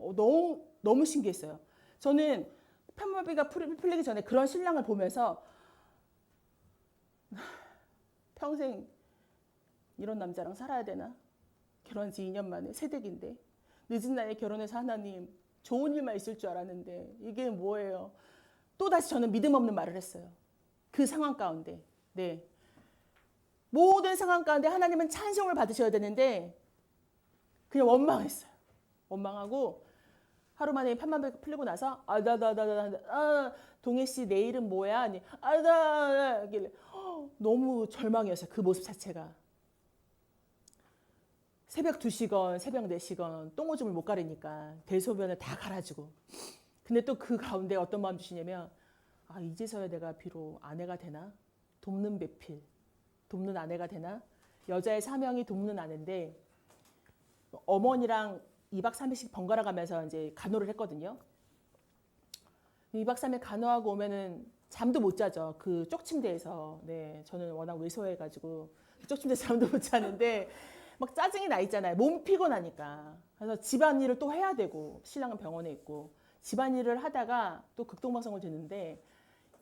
너무 신기했어요. 저는 편마비가 풀리기 전에 그런 신랑을 보면서 평생 이런 남자랑 살아야 되나? 결혼한 지 2년 만에 새댁인데 늦은 나이에 결혼해서 하나님 좋은 일만 있을 줄 알았는데 이게 뭐예요? 또다시 저는 믿음 없는 말을 했어요. 그 상황 가운데. 네. 모든 상황 가운데 하나님은 찬송을 받으셔야 되는데 그냥 원망했어요. 원망하고 하루 만에 편마비가 풀리고 나서 동혜 씨 내일은 뭐야? 아니 하길래 너무 절망이었어요. 그 모습 자체가. 새벽 2시건 새벽 4시건 똥오줌을 못 가리니까 대소변을 다 갈아주고. 근데 또 그 가운데 어떤 마음 주시냐면 이제서야 내가 비록 아내가 되나? 돕는 배필, 돕는 아내가 되나? 여자의 사명이 돕는 아내인데 어머니랑 2박 3일씩 번갈아 가면서 이제 간호를 했거든요. 2박 3일 간호하고 오면은 잠도 못 자죠. 그 쪽침대에서. 네, 저는 워낙 왜소해가지고 쪽침대에서 잠도 못 자는데 막 짜증이 나 있잖아요. 몸 피곤하니까. 그래서 집안일을 또 해야 되고 신랑은 병원에 있고 집안일을 하다가 또 극동방송을 듣는데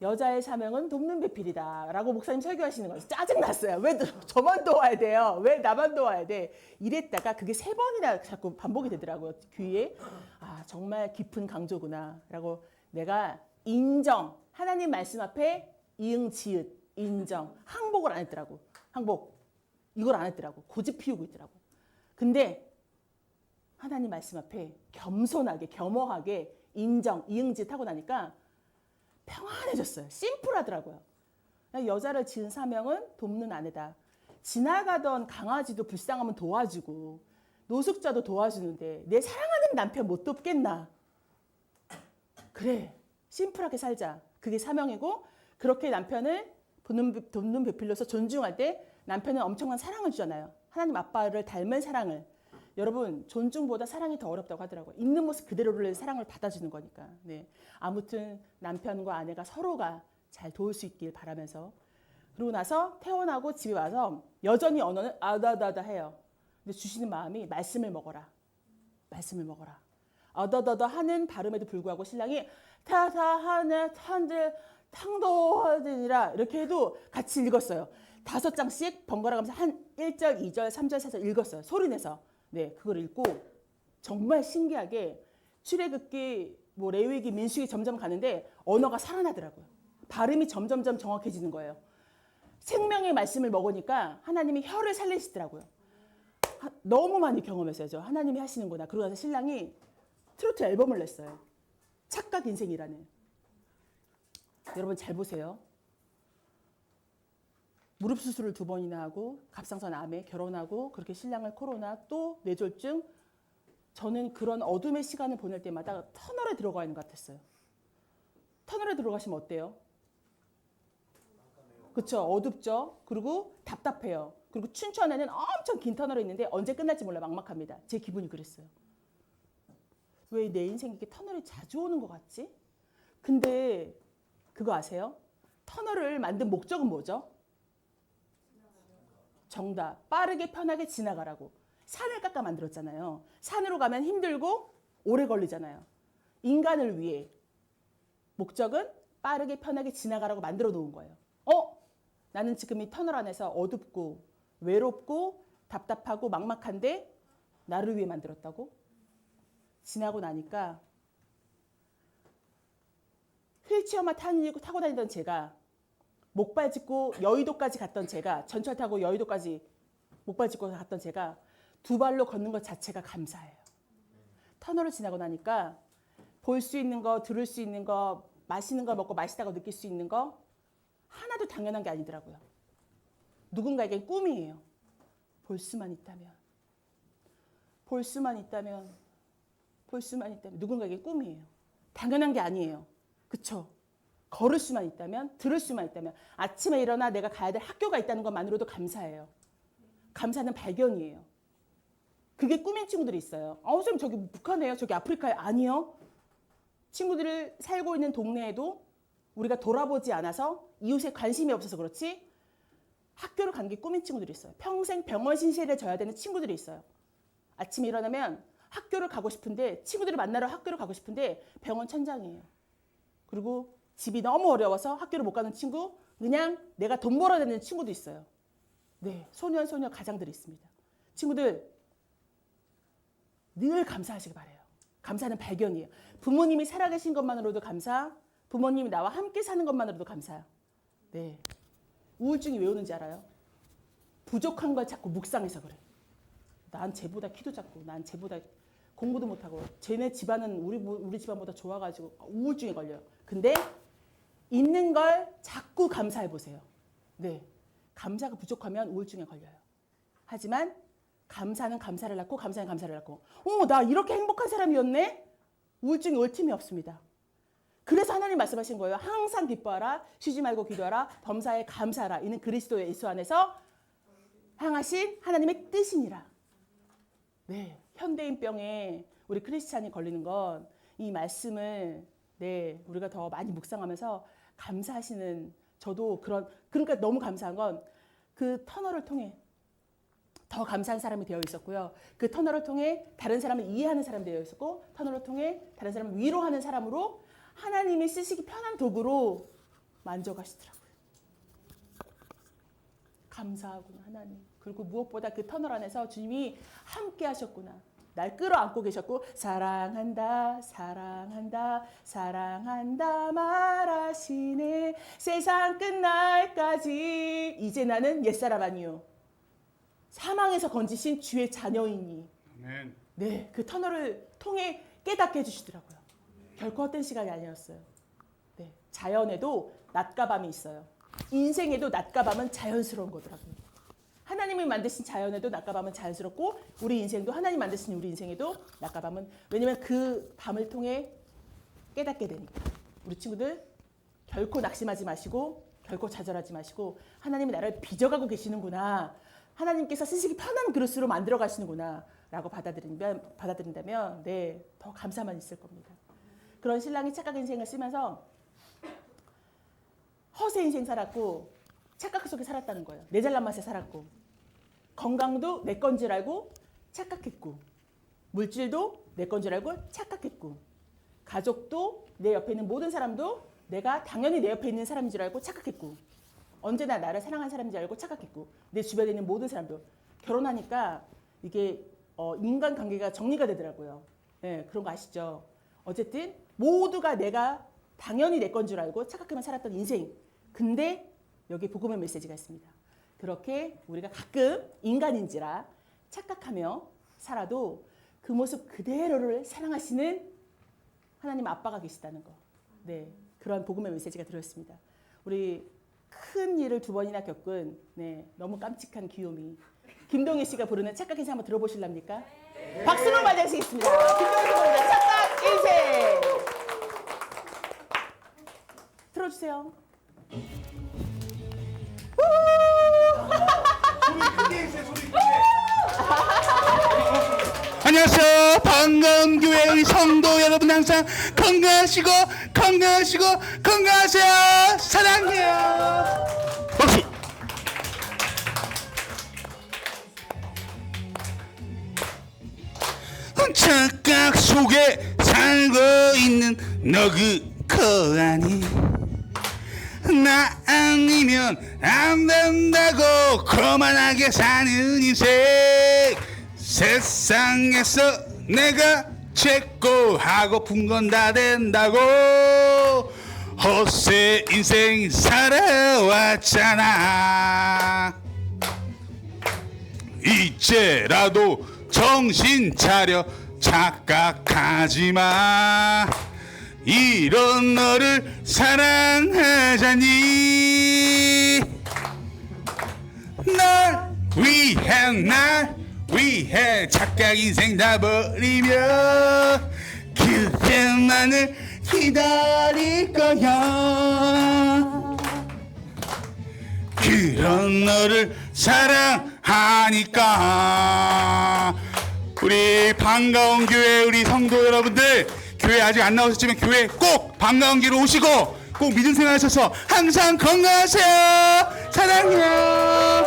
여자의 사명은 돕는 배필이다 라고 목사님 설교하시는 거예요. 짜증났어요. 왜 저만 도와야 돼요? 왜 나만 도와야 돼? 이랬다가 그게 3번이나 자꾸 반복이 되더라고요. 귀에. 정말 깊은 강조구나 라고 내가 인정. 하나님 말씀 앞에 이응 지읒 인정. 항복을 안 했더라고. 항복. 이걸 안 했더라고. 고집 피우고 있더라고. 근데 하나님 말씀 앞에 겸손하게 겸허하게 인정 이응 지읒 하고 나니까 평안해졌어요. 심플하더라고요. 여자를 지은 사명은 돕는 아내다. 지나가던 강아지도 불쌍하면 도와주고 노숙자도 도와주는데 내 사랑하는 남편 못 돕겠나? 그래, 심플하게 살자. 그게 사명이고 그렇게 남편을 돕는 배필로서 존중할 때 남편은 엄청난 사랑을 주잖아요. 하나님 아빠를 닮은 사랑을. 여러분 존중보다 사랑이 더 어렵다고 하더라고요. 있는 모습 그대로를 사랑을 받아주는 거니까. 네. 아무튼 남편과 아내가 서로가 잘 도울 수 있길 바라면서 그러고 나서 퇴원하고 집에 와서 여전히 언어는 아다다다 해요. 근데 주시는 마음이 말씀을 먹어라. 말씀을 먹어라. 아다다다 하는 발음에도 불구하고 신랑이 타타하네 탄들 탕도하느니라 이렇게 해도 같이 읽었어요. 5장씩 번갈아 가면서 한 1절, 2절, 3절, 4절 읽었어요. 소리내서. 네, 그걸 읽고 정말 신기하게 출애굽기, 뭐 레위기, 민수기 점점 가는데 언어가 살아나더라고요. 발음이 점점점 정확해지는 거예요. 생명의 말씀을 먹으니까 하나님이 혀를 살리시더라고요. 너무 많이 경험했어요. 저 하나님이 하시는구나. 그러고 나서 신랑이 트로트 앨범을 냈어요. 착각 인생이라는. 여러분 잘 보세요. 무릎 수술을 2번이나 하고 갑상선 암에 결혼하고 그렇게 신랑을 코로나 또 뇌졸중. 저는 그런 어둠의 시간을 보낼 때마다 터널에 들어가 있는 것 같았어요. 터널에 들어가시면 어때요? 그렇죠. 어둡죠. 그리고 답답해요. 그리고 춘천에는 엄청 긴 터널이 있는데 언제 끝날지 몰라 막막합니다. 제 기분이 그랬어요. 왜 내 인생에 이렇게 터널이 자주 오는 것 같지? 근데 그거 아세요? 터널을 만든 목적은 뭐죠? 정답. 빠르게 편하게 지나가라고. 산을 깎아 만들었잖아요. 산으로 가면 힘들고 오래 걸리잖아요. 인간을 위해. 목적은 빠르게 편하게 지나가라고 만들어 놓은 거예요. 나는 지금 이 터널 안에서 어둡고 외롭고 답답하고 막막한데 나를 위해 만들었다고? 지나고 나니까 휠체어만 타고 다니던 제가 목발 짚고 여의도까지 갔던 제가 전철 타고 여의도까지 목발 짚고 갔던 제가 2발로 걷는 것 자체가 감사해요. 터널을 지나고 나니까 볼 수 있는 거, 들을 수 있는 거, 마시는 거 먹고 맛있다고 느낄 수 있는 거 하나도 당연한 게 아니더라고요. 누군가에겐 꿈이에요. 볼 수만 있다면. 볼 수만 있다면. 볼 수만 있다면. 누군가에겐 꿈이에요. 당연한 게 아니에요. 그쵸? 걸을 수만 있다면, 들을 수만 있다면, 아침에 일어나 내가 가야 될 학교가 있다는 것만으로도 감사해요. 감사는 발견이에요. 그게 꿈인 친구들이 있어요. 선생님 저기 북한이에요? 저기 아프리카에? 아니요. 친구들을 살고 있는 동네에도 우리가 돌아보지 않아서 이웃에 관심이 없어서 그렇지 학교를 간 게 꿈인 친구들이 있어요. 평생 병원 신세를 져야 되는 친구들이 있어요. 아침에 일어나면 학교를 가고 싶은데 친구들을 만나러 학교를 가고 싶은데 병원 천장이에요. 그리고 집이 너무 어려워서 학교를 못 가는 친구, 그냥 내가 돈 벌어야 되는 친구도 있어요. 네, 소년 가장들이 있습니다. 친구들 늘 감사하시기 바라요. 감사는 발견이에요. 부모님이 살아계신 것만으로도 감사, 부모님이 나와 함께 사는 것만으로도 감사해요. 네. 우울증이 왜 오는지 알아요? 부족한 걸 자꾸 묵상해서 그래. 난 쟤보다 키도 작고, 난 쟤보다 공부도 못하고, 쟤네 집안은 우리 집안보다 좋아가지고 우울증에 걸려요. 근데 있는 걸 자꾸 감사해 보세요. 네. 감사가 부족하면 우울증에 걸려요. 하지만 감사는 감사를 낳고, 감사는 감사를 낳고, 나 이렇게 행복한 사람이었네? 우울증이 올 틈이 없습니다. 그래서 하나님 말씀하신 거예요. 항상 기뻐하라, 쉬지 말고 기도하라, 범사에 감사하라. 이는 그리스도 예수 안에서 향하신 하나님의 뜻이니라. 네, 현대인병에 우리 크리스찬이 걸리는 건 이 말씀을 우리가 더 많이 묵상하면서 감사하시는, 저도 그러니까 너무 감사한 건 그 터널을 통해 더 감사한 사람이 되어 있었고요. 그 터널을 통해 다른 사람을 이해하는 사람이 되어 있었고, 터널을 통해 다른 사람을 위로하는 사람으로 하나님이 쓰시기 편한 도구로 만져가시더라고요. 감사하구나 하나님. 그리고 무엇보다 그 터널 안에서 주님이 함께 하셨구나. 날 끌어안고 계셨고, 사랑한다 사랑한다 사랑한다 말하시네. 세상 끝날까지 이제 나는 옛사람 아니요 사망에서 건지신 주의 자녀이니. 아멘. 네, 그 터널을 통해 깨닫게 해주시더라고요. 결코 헛된 시간이 아니었어요. 네, 자연에도 낮과 밤이 있어요. 인생에도 낮과 밤은 자연스러운 거더라고요. 하나님이 만드신 자연에도 낮과 밤은 자연스럽고 우리 인생도 하나님 만드신 우리 인생에도 낮과 밤은 왜냐면 그 밤을 통해 깨닫게 되니까 우리 친구들 결코 낙심하지 마시고 결코 좌절하지 마시고 하나님이 나를 빚어가고 계시는구나. 하나님께서 쓰시기 편한 그릇으로 만들어 가시는구나 라고 받아들인다면 네, 더 감사만 있을 겁니다. 그런 신랑이 착각 인생을 쓰면서 허세 인생 살았고 착각 속에 살았다는 거예요. 내 잘난 맛에 살았고 건강도 내 건 줄 알고 착각했고 물질도 내 건 줄 알고 착각했고 가족도 내 옆에 있는 모든 사람도 내가 당연히 내 옆에 있는 사람인 줄 알고 착각했고 언제나 나를 사랑하는 사람인 줄 알고 착각했고 내 주변에 있는 모든 사람도 결혼하니까 이게 인간관계가 정리가 되더라고요. 네, 그런 거 아시죠? 어쨌든 모두가 내가 당연히 내 건 줄 알고 착각하며 살았던 인생. 근데 여기 복음의 메시지가 있습니다. 그렇게 우리가 가끔 인간인지라 착각하며 살아도 그 모습 그대로를 사랑하시는 하나님 아빠가 계시다는 거. 네, 그런 복음의 메시지가 들어있습니다. 우리 큰 일을 2번이나 겪은 네, 너무 깜찍한 귀요미 김동희 씨가 부르는 착각 인생 한번 들어보실랍니까? 네. 박수로 맞이하시겠습니다. 김동희 씨 부르는 착각 인생 틀어주세요. 소리 크게 해주세요. 소리 크게. 안녕하세요. 반가운 교회 우리 성도 여러분 항상 건강하시고 건강하시고 건강하세요. 사랑해요. 박수. 착각 속에 살고 있는 너 그거 아니 나 아니면 안 된다고 거만하게 사는 인생 세상에서 내가 최고 하고픈 건 다 된다고 헛새 인생 살아왔잖아 이제라도 정신 차려 착각하지 마 이런 너를 사랑하자니 널 위해 착각 인생 다 버리며 그대만을 기다릴 거야 그런 너를 사랑하니까 우리 반가운 교회 우리 성도 여러분들 교회 아직 안 나오셨지만 교회 꼭 반가운 길로 오시고 꼭 믿음 생활하셔서 항상 건강하세요. 사랑해요.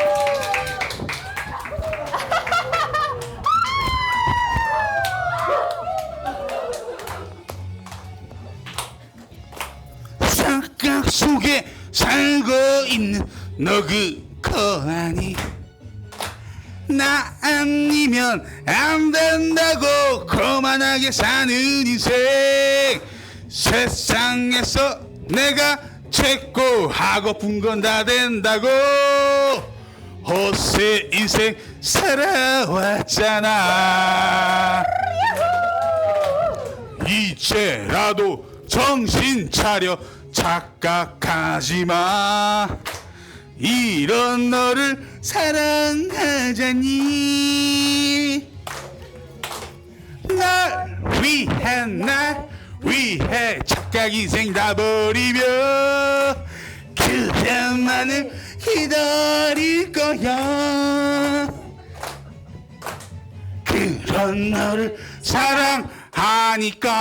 착각 속에 살고 있는 너 그거 아니 나 아니면 안 된다고 거만하게 사는 인생 세상에서 내가 최고 하고픈 건 다 된다고 헛새 인생 살아왔잖아 이제라도 정신 차려 착각하지 마 이런 너를 사랑하자니 날 위해 착각 인생 다 버리며 그대만을 기다릴 거야 그런 너를 사랑하니까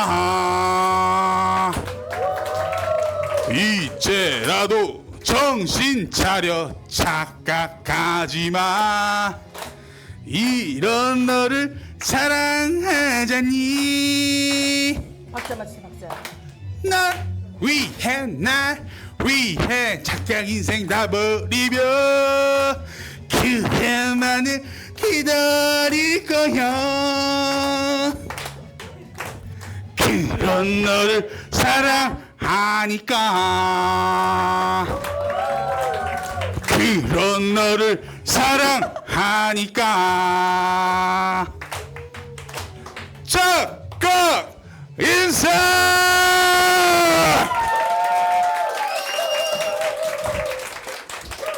이제라도 정신 차려 착각하지 마 이런 너를 사랑하자니 박자 맞추세요. 박자. 날 위해 착각 인생 다 버리며 그대만을 기다릴 거야 그런 너를 사랑하니까 그런 너를 사랑하니까 착각 인생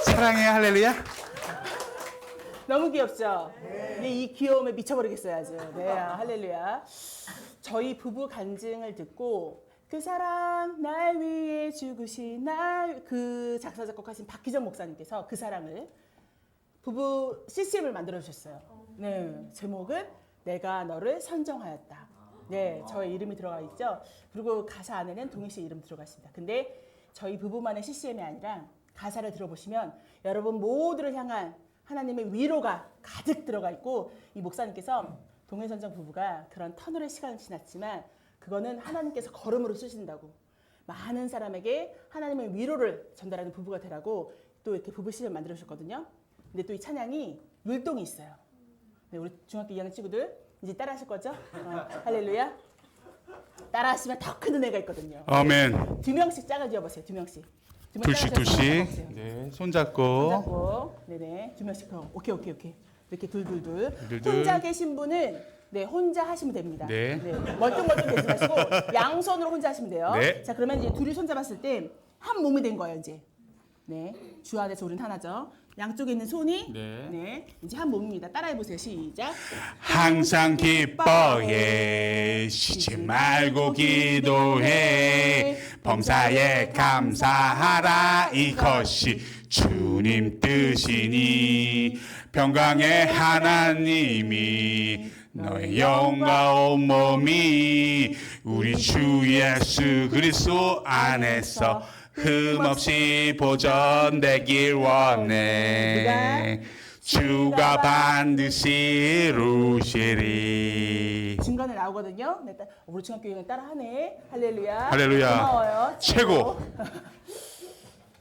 사랑해 할렐루야 너무 귀엽죠? 네, 이 귀여움에 미쳐버리겠어요 아주. 네, 할렐루야. 저희 부부 간증을 듣고 그 사랑 날 위해 죽으신 그 작사 작곡하신 박희정 목사님께서 그 사랑을 부부 CCM을 만들어 주셨어요. 네, 제목은 내가 너를 선정하였다. 네, 저의 이름이 들어가 있죠. 그리고 가사 안에는 동희 씨 이름 들어가 있습니다. 근데 저희 부부만의 CCM이 아니라 가사를 들어보시면 여러분 모두를 향한 하나님의 위로가 가득 들어가 있고 이 목사님께서 동해선정 부부가 그런 터널의 시간을 지났지만 그거는 하나님께서 걸음으로 쓰신다고 많은 사람에게 하나님의 위로를 전달하는 부부가 되라고 또 이렇게 부부 시를 만들어 주셨거든요. 근데 또 이 찬양이 율동이 있어요. 네, 우리 중학교 2학년 친구들 이제 따라하실 거죠? 할렐루야. 따라하시면 더 큰 은혜가 있거든요. 아멘. 2명씩 짝을 지어보세요. 2명씩. 둘씩 둘씩. 네, 손잡고. 잡고, 네네, 2명씩 더. 오케이. 이렇게 둘. 둘. 혼자 계신 분은 네 혼자 하시면 됩니다. 네. 멀뚱멀뚱 되지 마시고 양손으로 혼자 하시면 돼요. 네. 자 그러면 이제 둘이 손잡았을 때 한 몸이 된 거예요 이제. 네, 주 안에서 우린 하나죠. 양쪽에 있는 손이 네. 이제 한 몸입니다. 따라해 보세요. 시작. 항상 기뻐해 쉬지 말고 기도해 범사에 감사하라 이것이 주님 뜻이니 평강의 하나님이 너의 영과 온몸이 우리 주 예수 그리스도 안에서 흠없이 보존되길 원해 주가 반드시 이루시리. 중간에 나오거든요. 네, 우리 중학교 여행 따라하네. 할렐루야. 할렐루야. 고마워요. 최고.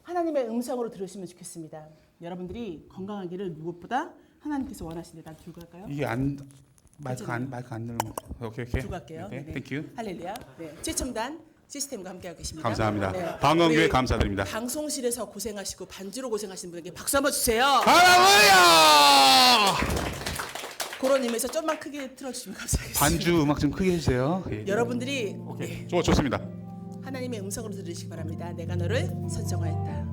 하나님의 음성으로 들으시면 좋겠습니다. 여러분들이 건강하기를 무엇보다 하나님께서 원하시는데 난 들고 갈까요? 이게 마이크 안 들면 오케이. 들고 갈게요. 오케이. 네. 땡큐. 할렐루야. 네. 최첨단 시스템과 함께하고 계십니다. 감사합니다. 네. 방언교회 우리 감사드립니다. 방송실에서 고생하시고 반주로 고생하시는 분에게 박수 한번 주세요. 할렐루야. 그런 의미에서 좀만 크게 틀어주시면 감사하겠습니다. 반주 음악 좀 크게 해주세요. 예. 여러분들이 오케이. 좋습니다. 하나님의 음성으로 들으시기 바랍니다. 내가 너를 선정하였다.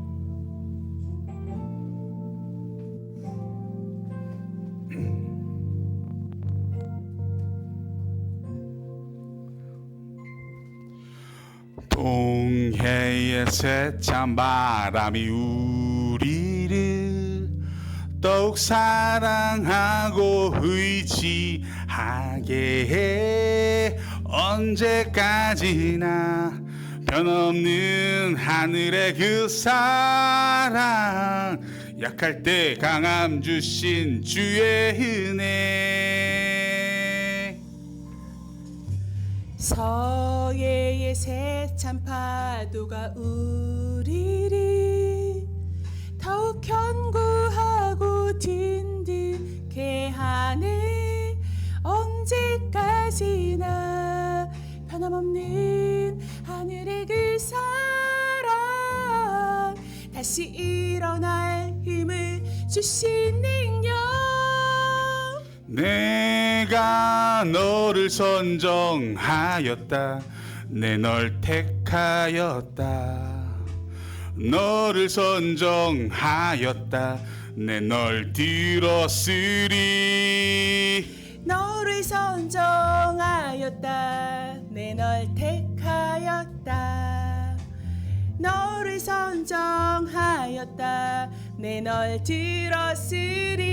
동해의 세찬 바람이 우리를 더욱 사랑하고 의지하게 해 언제까지나 변없는 하늘의 그 사랑 약할 때 강함 주신 주의 은혜 서해의 세찬 파도가 우리를 더욱 견고하고 든든케 하네 언제까지나 변함없는 하늘의 그 사랑 다시 일어날 힘을 주신 능력 내가 너를 선정하였다 내 널 택하였다 너를 선정하였다 내 널 들었으리 너를 선정하였다 내 널 택하였다 너를 선정하였다 내 널 들었으리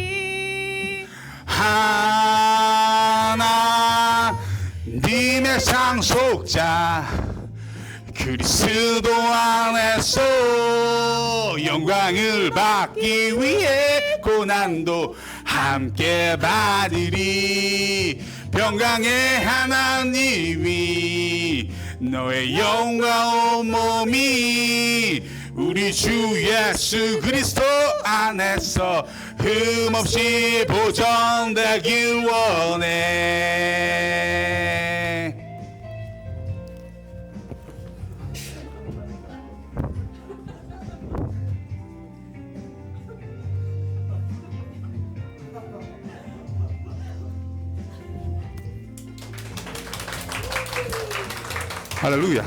하나님의 상속자 그리스도 안에서 영광을 받기 위해 고난도 함께 받으리 평강의 하나님이 너의 영과 온몸이 우리 주 예수 그리스도 안에서 흠없이 보존되길 원해 할렐루야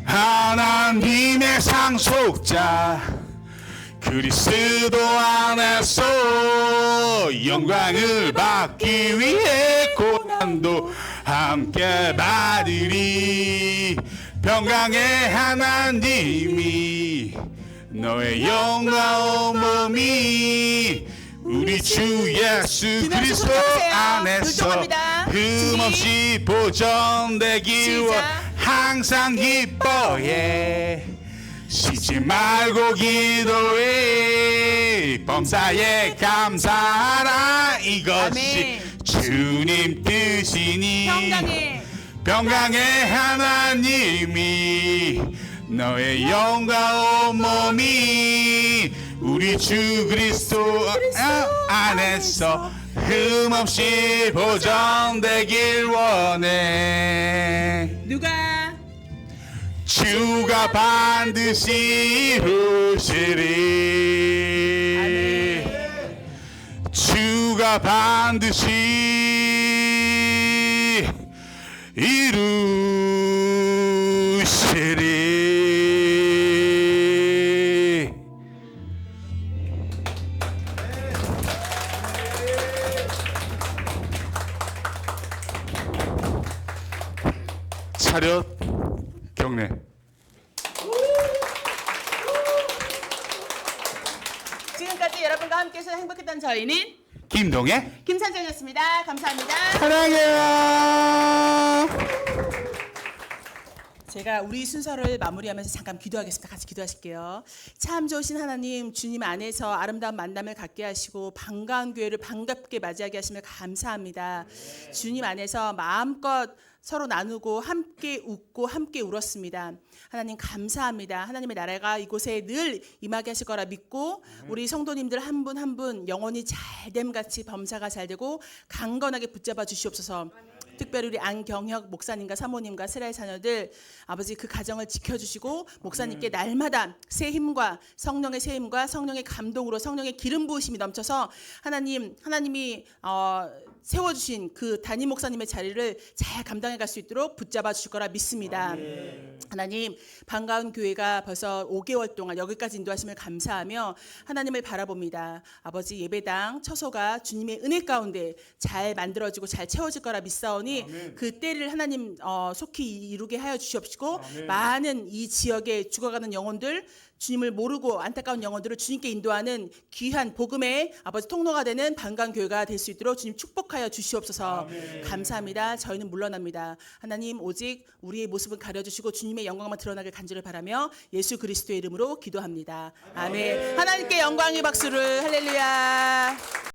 하나 하나님의 상속자 그리스도 안에서 영광을 받기 위해 고난도 함께 받으리. 평강의 하나님이 너의 영광 몸이 우리 주 예수 그리스도 안에서 흠없이 보존되길 원 항상 기뻐해. 쉬지 말고 기도해. 범사에 감사하라. 이것이 주님 뜻이니. 평강의 하나님이 너의 영광 온몸이 우리 주 그리스도 안에서 흠없이 보존되길 원해. 누가? 주가 반드시 이루시리. 주가 반드시 이루시리. 차렷 경례. 지금까지 여러분과 함께해서 행복했던 저희는 김동해 김산정이었습니다. 감사합니다. 사랑해요. 제가 우리 순서를 마무리하면서 잠깐 기도하겠습니다. 같이 기도하실게요. 참 좋으신 하나님, 주님 안에서 아름다운 만남을 갖게 하시고 반가운 교회를 반갑게 맞이하게 하시며 감사합니다. 주님 안에서 마음껏 서로 나누고 함께 웃고 함께 울었습니다. 하나님 감사합니다. 하나님의 나라가 이곳에 늘 임하게 하실 거라 믿고 우리 성도님들 한 분 한 분 영혼이 잘됨같이 범사가 잘되고 강건하게 붙잡아 주시옵소서. 특별히 우리 안경혁 목사님과 사모님과 세라의 자녀들 아버지 그 가정을 지켜주시고 목사님께 날마다 새 힘과 성령의 새 힘과 성령의 감동으로 성령의 기름 부으심이 넘쳐서 하나님이 세워주신 그 담임 목사님의 자리를 잘 감당해 갈 수 있도록 붙잡아 주실 거라 믿습니다. 하나님 반가운 교회가 벌써 5개월 동안 여기까지 인도하심을 감사하며 하나님을 바라봅니다. 아버지 예배당 처소가 주님의 은혜 가운데 잘 만들어지고 잘 채워질 거라 믿사오니 그 때를 하나님 속히 이루게 하여 주시옵시고 많은 이 지역에 죽어가는 영혼들 주님을 모르고 안타까운 영혼들을 주님께 인도하는 귀한 복음의 아버지 통로가 되는 반가운 교회가 될 수 있도록 주님 축복하여 주시옵소서. 감사합니다. 저희는 물러납니다. 하나님 오직 우리의 모습을 가려주시고 주님의 영광만 드러나길 간절히 바라며 예수 그리스도의 이름으로 기도합니다. 아멘. 하나님께 영광의 박수를 할렐루야.